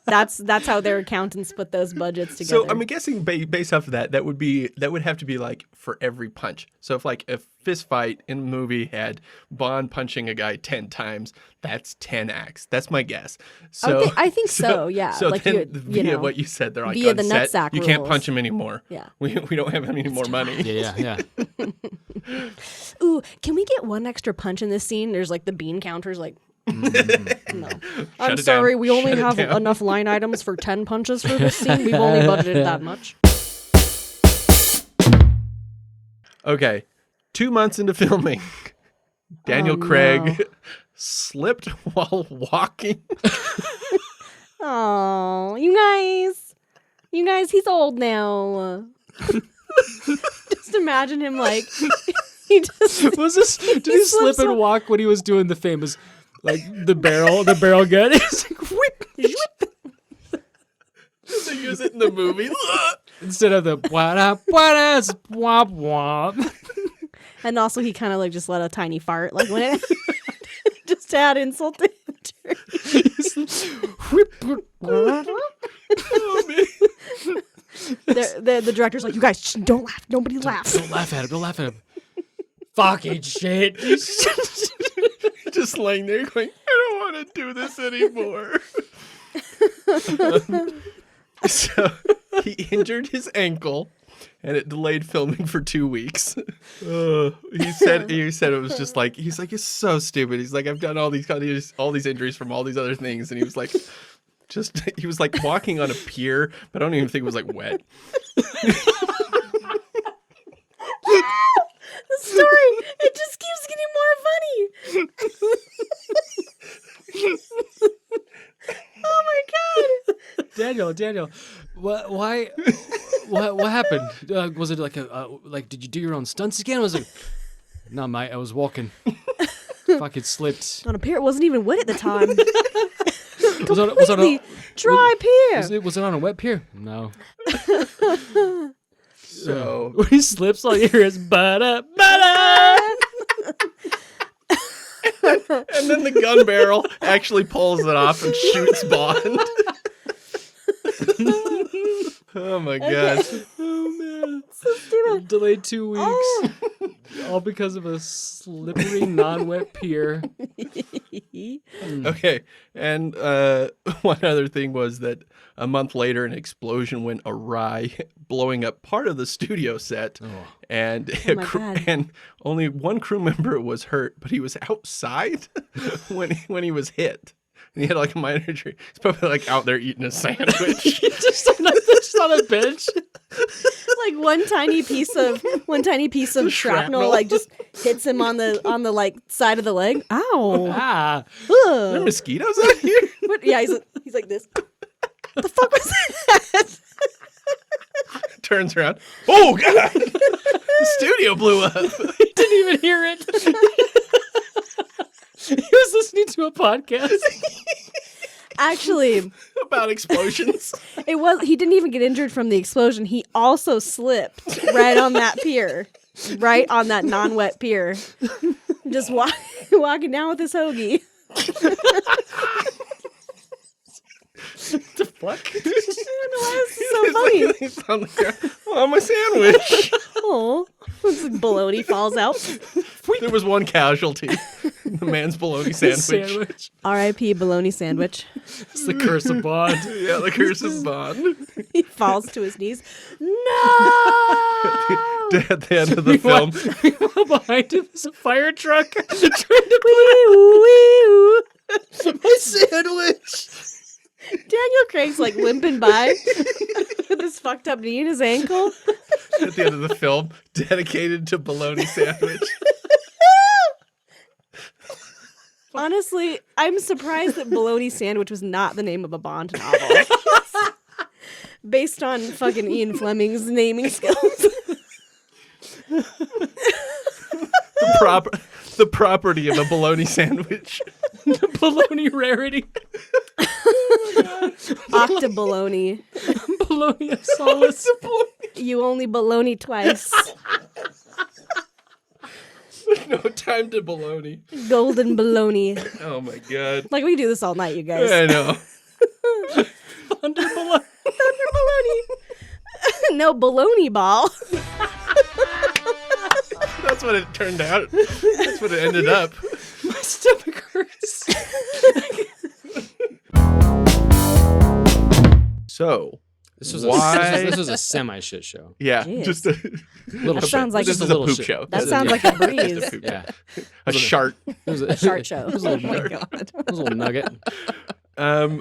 That's how their accountants put those budgets together. So I'm guessing based off of that would have to be like for every punch. So if like a fist fight in a movie had Bond punching a guy 10 times, that's 10 acts. That's my guess. So I think so. Yeah. So like then via what you said, they're like via on the set, nutsack you can't rules. punch him anymore. Yeah. We don't have any more money. Yeah. Ooh, can we get one extra punch in this scene? There's like the bean counters like. No. I'm it sorry, down. we only Shut it have down. enough line items for 10 punches for this scene. We've only budgeted that much. Okay. 2 months into filming, Daniel Craig slipped while walking. Oh, you guys, he's old now. Just imagine him like he just Did he slip and walk when he was doing the famous, like the barrel gun? It's like whip. They use it in the movie. Instead of the wop wop. And also he kind of like just let a tiny fart like when it just to add insult to the director's like, you guys don't laugh. Nobody laughs. Don't laugh at him. Fucking shit. Just laying there going, I don't want to do this anymore. So he injured his ankle and it delayed filming for 2 weeks. He said it was just like, he's like, it's so stupid. He's like, I've done all these injuries from all these other things. And he was like, he was like walking on a pier, but I don't even think it was like wet. The story, it just keeps getting more funny. Oh my god. Daniel, what happened? Was it like did you do your own stunts again? Was it? No, mate, I was walking. Fucking slipped. On a pier, it wasn't even wet at the time. Was it on a dry pier. Was it on a wet pier? No. So when he slips, all you hear is "bada." And then the gun barrel actually pulls it off and shoots Bond. Oh my god. Oh man. So stupid. Delayed 2 weeks. All because of a slippery, non-wet pier. Okay. And one other thing was that a month later, an explosion went awry, blowing up part of the studio set. And and only one crew member was hurt, but he was outside when he was hit. And he had like a minor injury. He's probably like out there eating a sandwich. just on a bench. Like one tiny piece of shrapnel like just hits him on the like side of the leg. Ow. Ah. Are there mosquitoes out here? Yeah, he's like this. What the fuck was that? Turns around. Oh god. The studio blew up. He didn't even hear it. He was listening to a podcast. Actually, about explosions. He didn't even get injured from the explosion. He also slipped right on that pier. Right on that non-wet pier. Just walking down with his hoagie. The fuck? I don't know why this is so funny. He's on the ground. Oh, my sandwich. Oh, bologna falls out. There was one casualty. The man's bologna sandwich. R.I.P. bologna sandwich. It's the curse of Bond. Yeah, the curse of Bond. He falls to his knees. No! At the end of the film. Behind him is a fire truck. My sandwich. Daniel Craig's like limping by with his fucked up knee and his ankle. At the end of the film, dedicated to bologna sandwich. Honestly, I'm surprised that bologna sandwich was not the name of a Bond novel. Based on fucking Ian Fleming's naming skills. the property of a bologna sandwich. The bologna rarity. Octobologna. Bologna of Solace. You only bologna twice. No time to bologna. Golden bologna. Oh my god. Like, we do this all night, you guys. I know. Thunder bologna. Thunder bologna. No bologna ball. That's what it turned out. That's what it ended up. My stomach hurts. So, This was why? this was a semi shit show. Yeah, Jeez. just a Little That shit. sounds like this Just is a a little poop shit. show. That This sounds is- like a breeze. Just a poop show. Yeah. A shart. It was a Shart show. It was a little, Oh my God. it was a little nugget.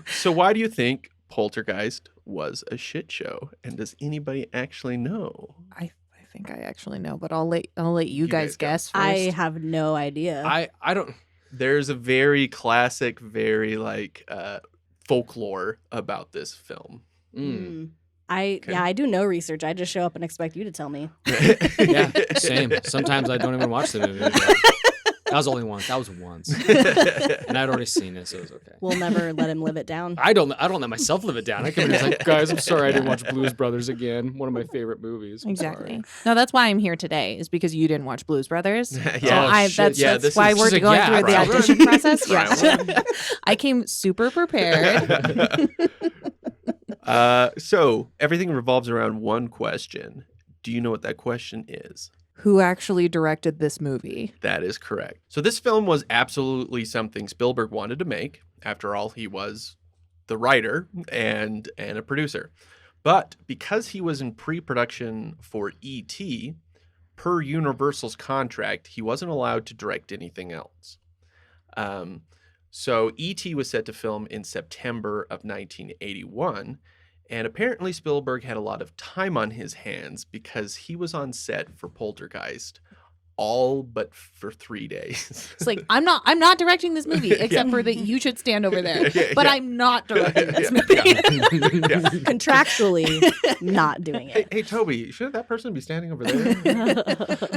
So why do you think Poltergeist was a shit show? And does anybody actually know? I think I actually know, but I'll let you guys guys go. guess first. I have no idea. I don't. There's a very classic, very folklore about this film. I do no research. I just show up and expect you to tell me. Yeah, same. Sometimes I don't even watch the movie. That was only once. That was once, and I'd already seen it, so it was okay. We'll never let him live it down. I don't let myself live it down. I come in and it's like, guys, I'm sorry I didn't watch Blues Brothers again. One of my favorite movies. I'm Exactly. sorry. No, that's why I'm here today, is because you didn't watch Blues Brothers. Yeah. So Oh, that's shit. that's why we're she's like, going yeah, through the right. audition process. Right. Yeah. I came super prepared. So everything revolves around one question. Do you know what that question is? Who actually directed this movie? That is correct. So this film was absolutely something Spielberg wanted to make. After all, he was the writer and a producer. But because he was in pre-production for E.T., per Universal's contract, he wasn't allowed to direct anything else. So E.T. was set to film in September of 1981. And apparently Spielberg had a lot of time on his hands because he was on set for Poltergeist all but for 3 days. It's like, I'm not directing this movie, except for that you should stand over there. But I'm not directing this movie. Contractually not doing it. Hey, Toby, shouldn't that person be standing over there?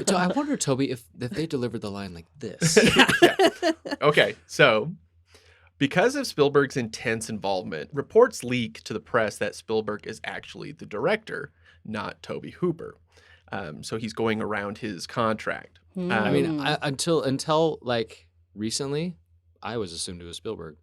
So I wonder, Toby, if they delivered the line like this. Okay, so because of Spielberg's intense involvement, reports leak to the press that Spielberg is actually the director, not Tobe Hooper. So he's going around his contract. I mean, until like recently, I was assumed it was Spielberg.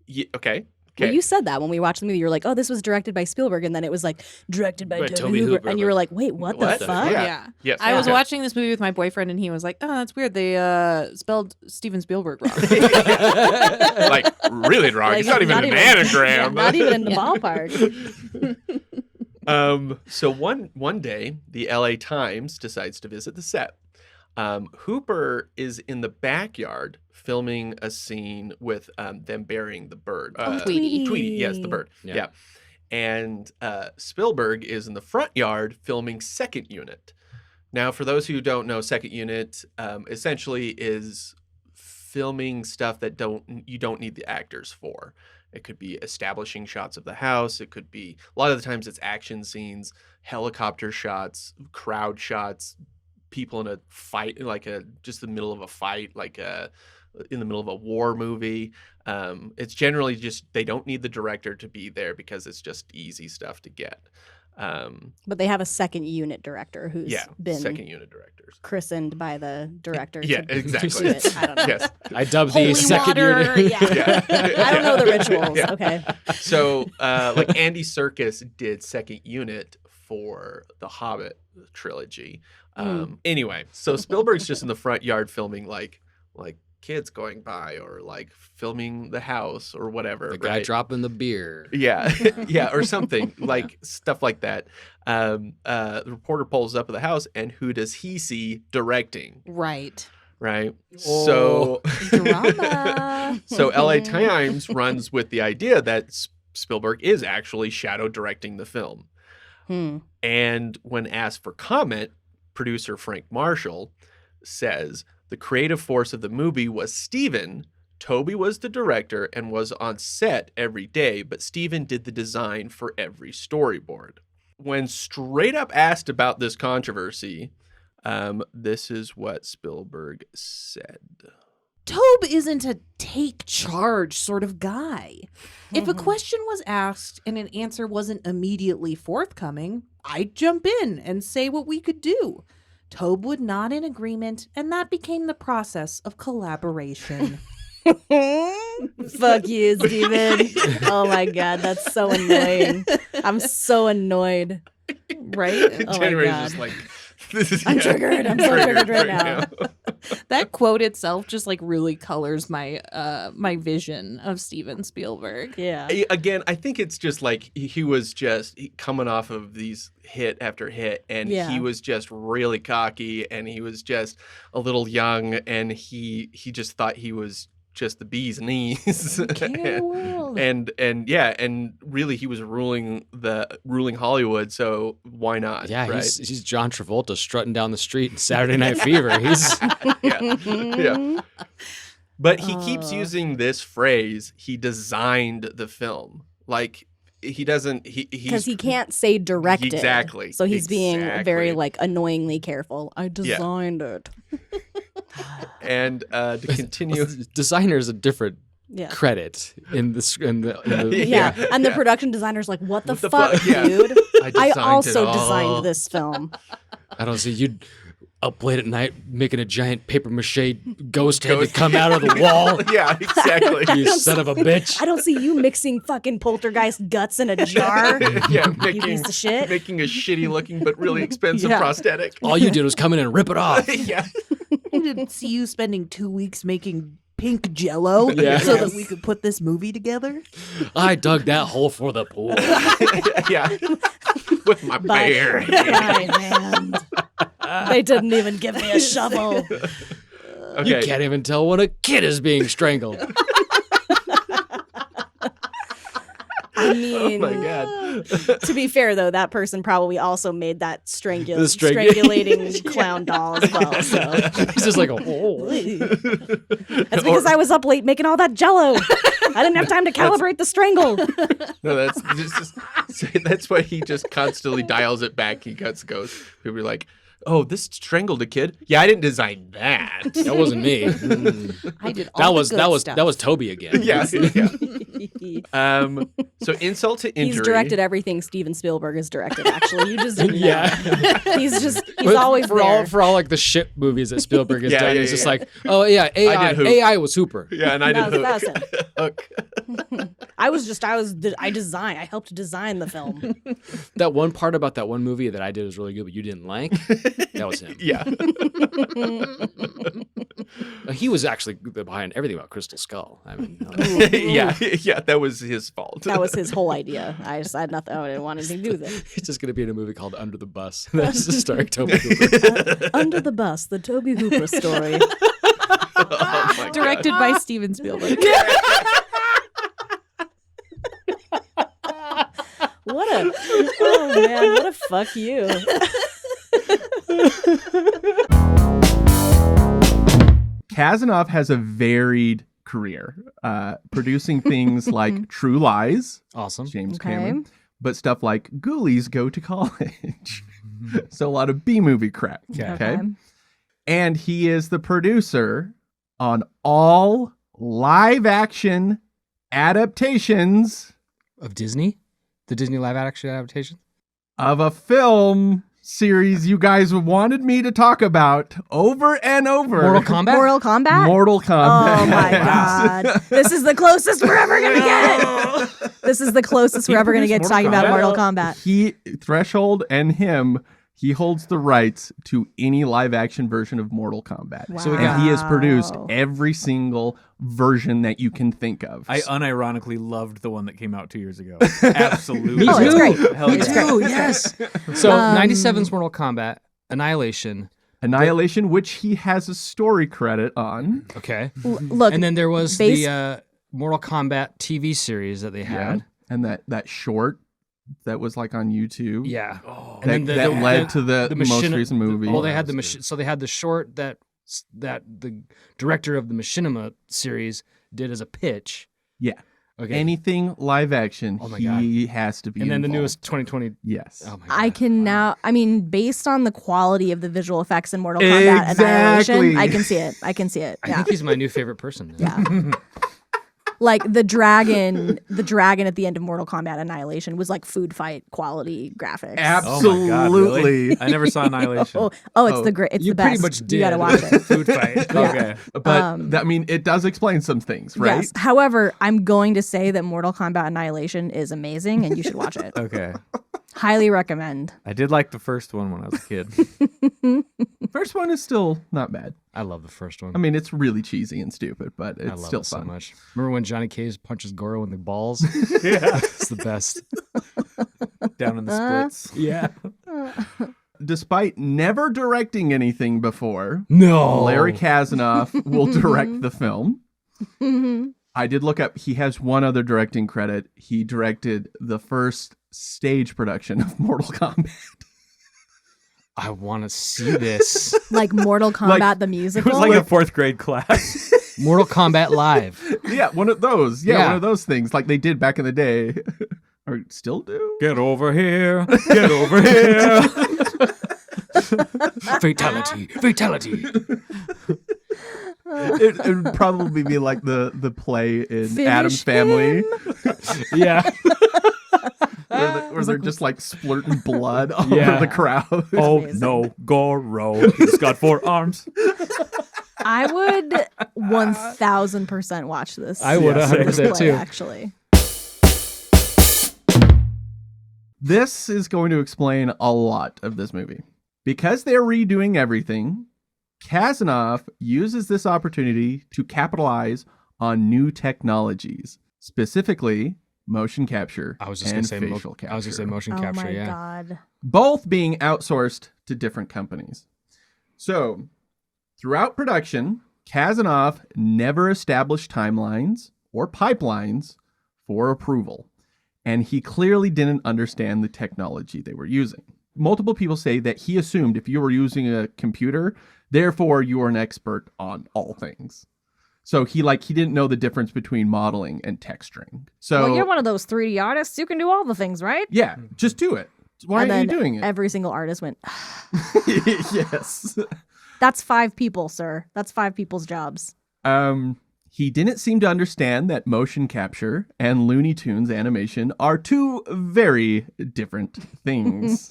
Yeah, okay. Well, you said that when we watched the movie. You were like, "Oh, this was directed by Spielberg," and then it was like directed by Tobe Hooper, and you were like, "Wait, what the fuck?" Yeah. Yes. I was watching this movie with my boyfriend, and he was like, "Oh, that's weird. They spelled Steven Spielberg wrong." Like really wrong. Like, it's not even an anagram. Yeah, not even in the ballpark. So one day, the LA Times decides to visit the set. Hooper is in the backyard filming a scene with them burying the bird. Tweety. Tweety, yes, the bird. Yeah. And Spielberg is in the front yard filming Second Unit. Now, for those who don't know, Second Unit essentially is filming stuff that you don't need the actors for. It could be establishing shots of the house. It could be, a lot of the times it's action scenes, helicopter shots, crowd shots, people in a fight, just the middle of a fight, in the middle of a war movie. It's generally just, they don't need the director to be there because it's just easy stuff to get. But they have a second unit director who's been second unit directors christened by the director. Yeah, to exactly. do it. I don't know. Yes. I dubbed Holy the second water. unit. Yeah. I don't know the rituals. Yeah. Okay. So, like Andy Serkis did Second Unit for the Hobbit trilogy. Anyway, so Spielberg's just in the front yard filming like kids going by or like filming the house or whatever. The guy dropping the beer. Yeah, yeah, or something like stuff like that. The reporter pulls up at the house, and who does he see directing? Right. So, Drama. so LA Times runs with the idea that Spielberg is actually shadow directing the film. And when asked for comment, producer Frank Marshall says the creative force of the movie was Steven. Toby was the director and was on set every day, but Steven did the design for every storyboard. When straight up asked about this controversy, This is what Spielberg said. Tobe isn't a take charge sort of guy. If a question was asked and an answer wasn't immediately forthcoming, I'd jump in and say what we could do. Tobe would nod in agreement, and that became the process of collaboration. Fuck you, Steven. Oh my God, that's so annoying. I'm so annoyed. Right? Oh my God. Just like, I'm triggered. I'm so triggered right now. That quote itself just like really colors my my vision of Steven Spielberg. Yeah. Again, I think it's just like he was just coming off of these hit after hit, and he was just really cocky, and he was just a little young, and he just thought he was just the bee's knees. and really he was ruling Hollywood, so why not? Yeah, right? he's John Travolta strutting down the street in Saturday Night Fever. He's yeah. But he keeps using this phrase, he designed the film. Like he doesn't because he can't say directed. Exactly. So he's being very like annoyingly careful. I designed it. And to continue, designer's a different credit in the yeah. And the production designer's like, what the fuck, dude? I also designed this film. I don't see you up late at night making a giant paper mache ghost head to come out of the wall. Yeah, exactly. You son of a bitch. I don't see you mixing fucking poltergeist guts in a jar. Yeah, you piece of shit. Making a shitty looking but really expensive prosthetic. All you did was come in and rip it off. Yeah. I didn't see you spending 2 weeks making pink jello so that we could put this movie together. I dug that hole for the pool. Yeah. With my bare hand. They didn't even give me a shovel. You can't even tell when a kid is being strangled. I mean, oh my God. To be fair, though, that person probably also made that strangulating clown doll as well. So he's just like, oh. That's because I was up late making all that jello. I didn't have time to calibrate the strangle. No, that's why he just constantly dials it back. He goes. People be like, oh, this strangled a kid. Yeah, I didn't design that. That wasn't me. I did all that was Toby again. Yeah. So insult to injury. He's directed everything Steven Spielberg has directed. Actually, you just didn't know. He's always there. For all like the shit movies that Spielberg has done. He's just like, oh yeah, AI was Hooper. Yeah, and I did Hook. I helped design the film. That one part about that one movie that I did was really good, but you didn't like. That was him. Yeah. He was actually behind everything about Crystal Skull. I mean, yeah, that was his fault. That was his whole idea. I just had nothing. I didn't want anything to do with it. He's just going to be in a movie called Under the Bus. That's just starring Toby Hooper. Under the Bus, the Toby Hooper story. Directed by Steven Spielberg. What a fuck you. Kazanov has a varied career, producing things like True Lies, awesome, James Cameron, but stuff like Ghoulies Go to College. So a lot of B-movie crap. Okay. And he is the producer on all live-action adaptations of Disney, the Disney live-action adaptation of a film series you guys wanted me to talk about over and over. Mortal Kombat? Mortal Kombat. Oh my God. This is the closest we're ever going to get. This is the closest we're ever going to get to talking about Mortal Kombat. Threshold and him, he holds the rights to any live action version of Mortal Kombat. Wow. And he has produced every single version that you can think of. I unironically loved the one that came out 2 years ago. Absolutely. Oh, it's great. Me too, yes. So 97's Mortal Kombat, Annihilation, which he has a story credit on. Okay. Look, and then there was the Mortal Kombat TV series that they had. Yeah. And that short that was like on YouTube. Yeah. Oh, that led to the most recent movie. Well, they had so they had the short that the director of the Machinima series did as a pitch. Yeah. Okay. anything live action, Oh my he has to be And then the involved. newest 2020. Yes. Oh my god. I can now. I mean, based on the quality of the visual effects in Mortal Kombat Exactly. Annihilation, I can see it. I can see it. I Yeah. think he's my new favorite person. Yeah. Like the dragon at the end of Mortal Kombat Annihilation was like Foodfight quality graphics. Absolutely. Oh my God, really? I never saw Annihilation. It's the great. It's You the best. pretty much did. You gotta watch it. Food fight. Okay. But I mean, it does explain some things, right? Yes. However, I'm going to say that Mortal Kombat Annihilation is amazing, and you should watch it. Okay. Highly recommend. I did like the first one when I was a kid. First one is still not bad. I love the first one. I mean, it's really cheesy and stupid, but I it's love still it so fun. much. Remember when Johnny Cage punches Goro in the balls? Yeah. It's the best. Down in the splits. Yeah. Despite never directing anything before, No. Larry Kasanoff will direct the film. I did look up, he has one other directing credit. He directed the first stage production of Mortal Kombat. I want to see this. Like Mortal Kombat the musical. It was like a 4th grade class. Mortal Kombat Live. Yeah, one of those. Yeah, Yeah. one of those things like they did back in the day. Or still do. Get over here. Get over here. Fatality. Fatality. It would probably be like the play in Finish Addams Family. Yeah. Where they're just like splurting blood all Yeah. over the crowd. Oh no, Goro. He's got 4 arms. I would 1000% watch this. I would Yeah, 100% play, too. actually. This is going to explain a lot of this movie. Because they're redoing everything, Kasanoff uses this opportunity to capitalize on new technologies, specifically motion capture I was just and gonna say facial capture. I was gonna say motion Oh capture. my Yeah. god. Both being outsourced to different companies. So, throughout production, Kasanoff never established timelines or pipelines for approval, and he clearly didn't understand the technology they were using. Multiple people say that he assumed if you were using a computer, therefore you are an expert on all things. So he didn't know the difference between modeling and texturing. So Well, you're one of those 3D artists. You can do all the things, right? yeah, just do it. Why And are you then doing it? Every single artist went, Yes. that's 5 people, sir. That's 5 people's jobs. He didn't seem to understand that motion capture and Looney Tunes animation are two very different things.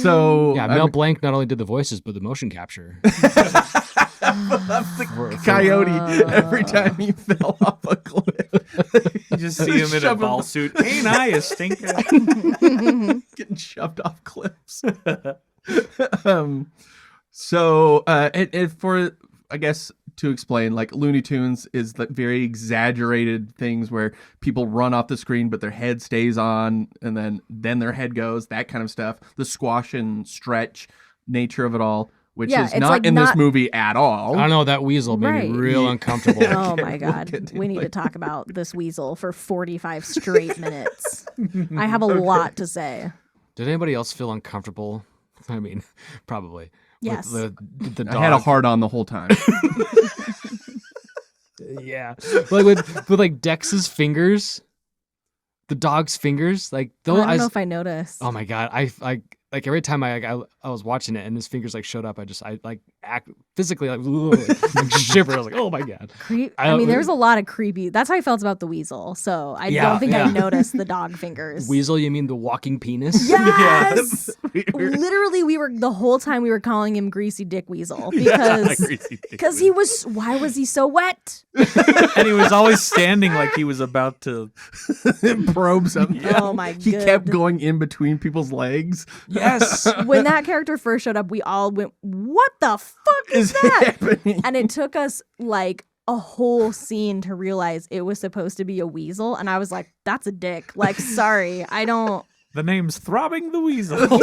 So Yeah, Mel Blanc not only did the voices, but the motion capture. the coyote every time he fell off a cliff. You just see him in a Shove ball suit. Ain't I a stinker? Getting shoved off cliffs. So for, I guess, to explain, like Looney Tunes is like very exaggerated things where people run off the screen but their head stays on and then their head goes, that kind of stuff. The squash and stretch nature of it all, which Yeah, is it's not like in this not- movie at all. I don't know, that weasel made Right. me real uncomfortable. Oh my god. We need to talk about this weasel for 45 straight minutes. I have a lot to say. Did anybody else feel uncomfortable? I mean, probably. Yes. With the dog. I had a hard on the whole time. Yeah. Like with like Dex's fingers, the dog's fingers, like I those. don't know if I noticed. Oh my god! I like every time I was watching it and his fingers like showed up, I like act physically like shiver. I was like, oh my god! I mean, there's a lot of creepy. That's how I felt about the weasel. So I Yeah, don't think yeah. I noticed the dog fingers. Weasel? You mean the walking penis? Yes. Literally, the whole time we were calling him Greasy Dick Weasel because he was. Why was he so wet? And he was always standing like he was about to probe something. Oh my god! He kept going in between people's legs. Yes. When that character first showed up, we all went, "What the fuck is that?" happening? And it took us like a whole scene to realize it was supposed to be a weasel, and I was like, "That's a dick." Like, sorry, I don't. The name's Throbbing the Weasel.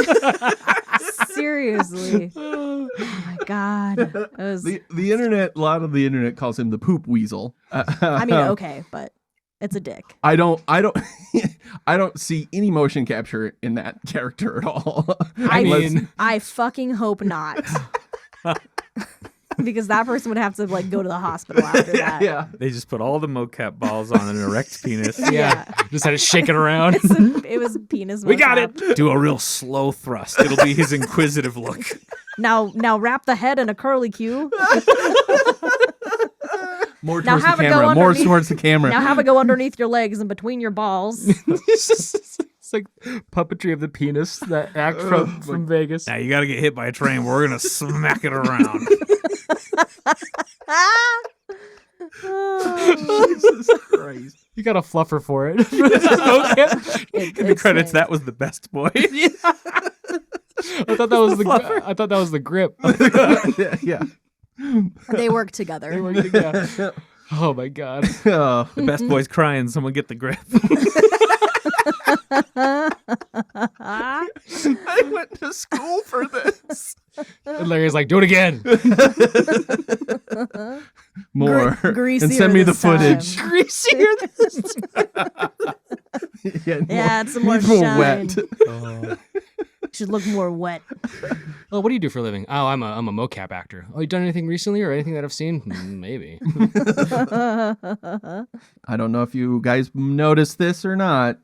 Seriously. Oh my god. It was, The internet, a lot of the internet calls him the poop weasel. I mean, okay, but it's a dick. I don't I don't see any motion capture in that character at all. I fucking hope not. because that person would have to like go to the hospital after that. Yeah. They just put all the mocap balls on an erect penis. Yeah. Just had it shaking around. It was penis. We got mocap. it. Do a real slow thrust. It'll be his inquisitive look. Now wrap the head in a curly Q. More Now towards the have it go camera. More underneath- towards the camera. Now have it go underneath your legs and between your balls. It's like puppetry of the penis, that act from Vegas. Now you got to get hit by a train. We're going to smack it around. Jesus Christ. You got a fluffer for it. In the credits, that was the best boy. I thought that was I thought that was the grip. Yeah. They work together. They work together. Oh my god. Oh. The best boy's crying. Someone get the grip. I went to school for this. And Larry's like, do it again. More. Greasier and send me the this time. footage. Greasier this Yeah, it's some more needs more shine. wet. Should look more wet. Oh, what do you do for a living? Oh, I'm a mocap actor. Oh, you done anything recently or anything that I've seen? Maybe. I don't know if you guys noticed this or not.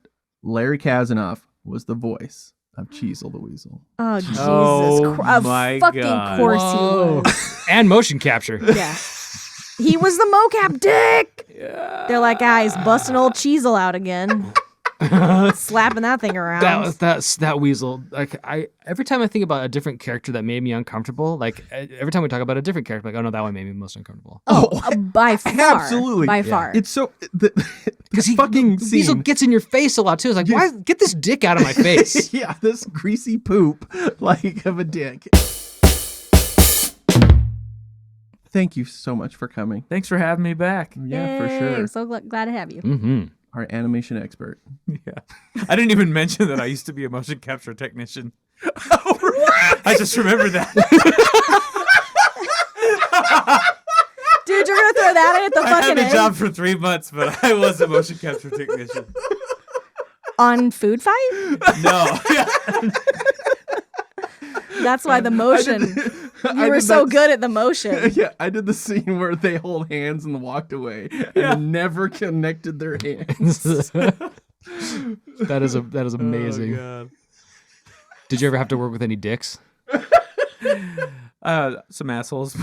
Larry Kazanoff was the voice of Cheezel the Weasel. Oh, Jesus Oh, Christ. my Fucking God. course Whoa. he was. And motion capture. Yeah. He was the mocap dick. Yeah. They're like, he's busting old Cheezel out again. Slapping that thing around. That weasel. Like every time I think about a different character that made me uncomfortable, like every time we talk about a different character, like, oh no, that one made me most uncomfortable. By far. Absolutely. By far. It's so Because he fucking the weasel scene. gets in your face a lot too. It's like, why get this dick out of my face? Yeah, this greasy poop like of a dick. Thank you so much for coming. Thanks for having me back. Yeah, for Yay, sure. I'm so glad to have you. Mm-hmm. Our animation expert. Yeah. I didn't even mention that I used to be a motion capture technician. I just remembered that. Dude, you're going to throw that in at the I fucking had a end? job for 3 months, but I was a motion capture technician. On Foodfight? No. That's why the motion. You were so good at the motion. Yeah, I did the scene where they hold hands and walked away and never connected their hands. That is amazing. Oh, God. Did you ever have to work with any dicks? Some assholes.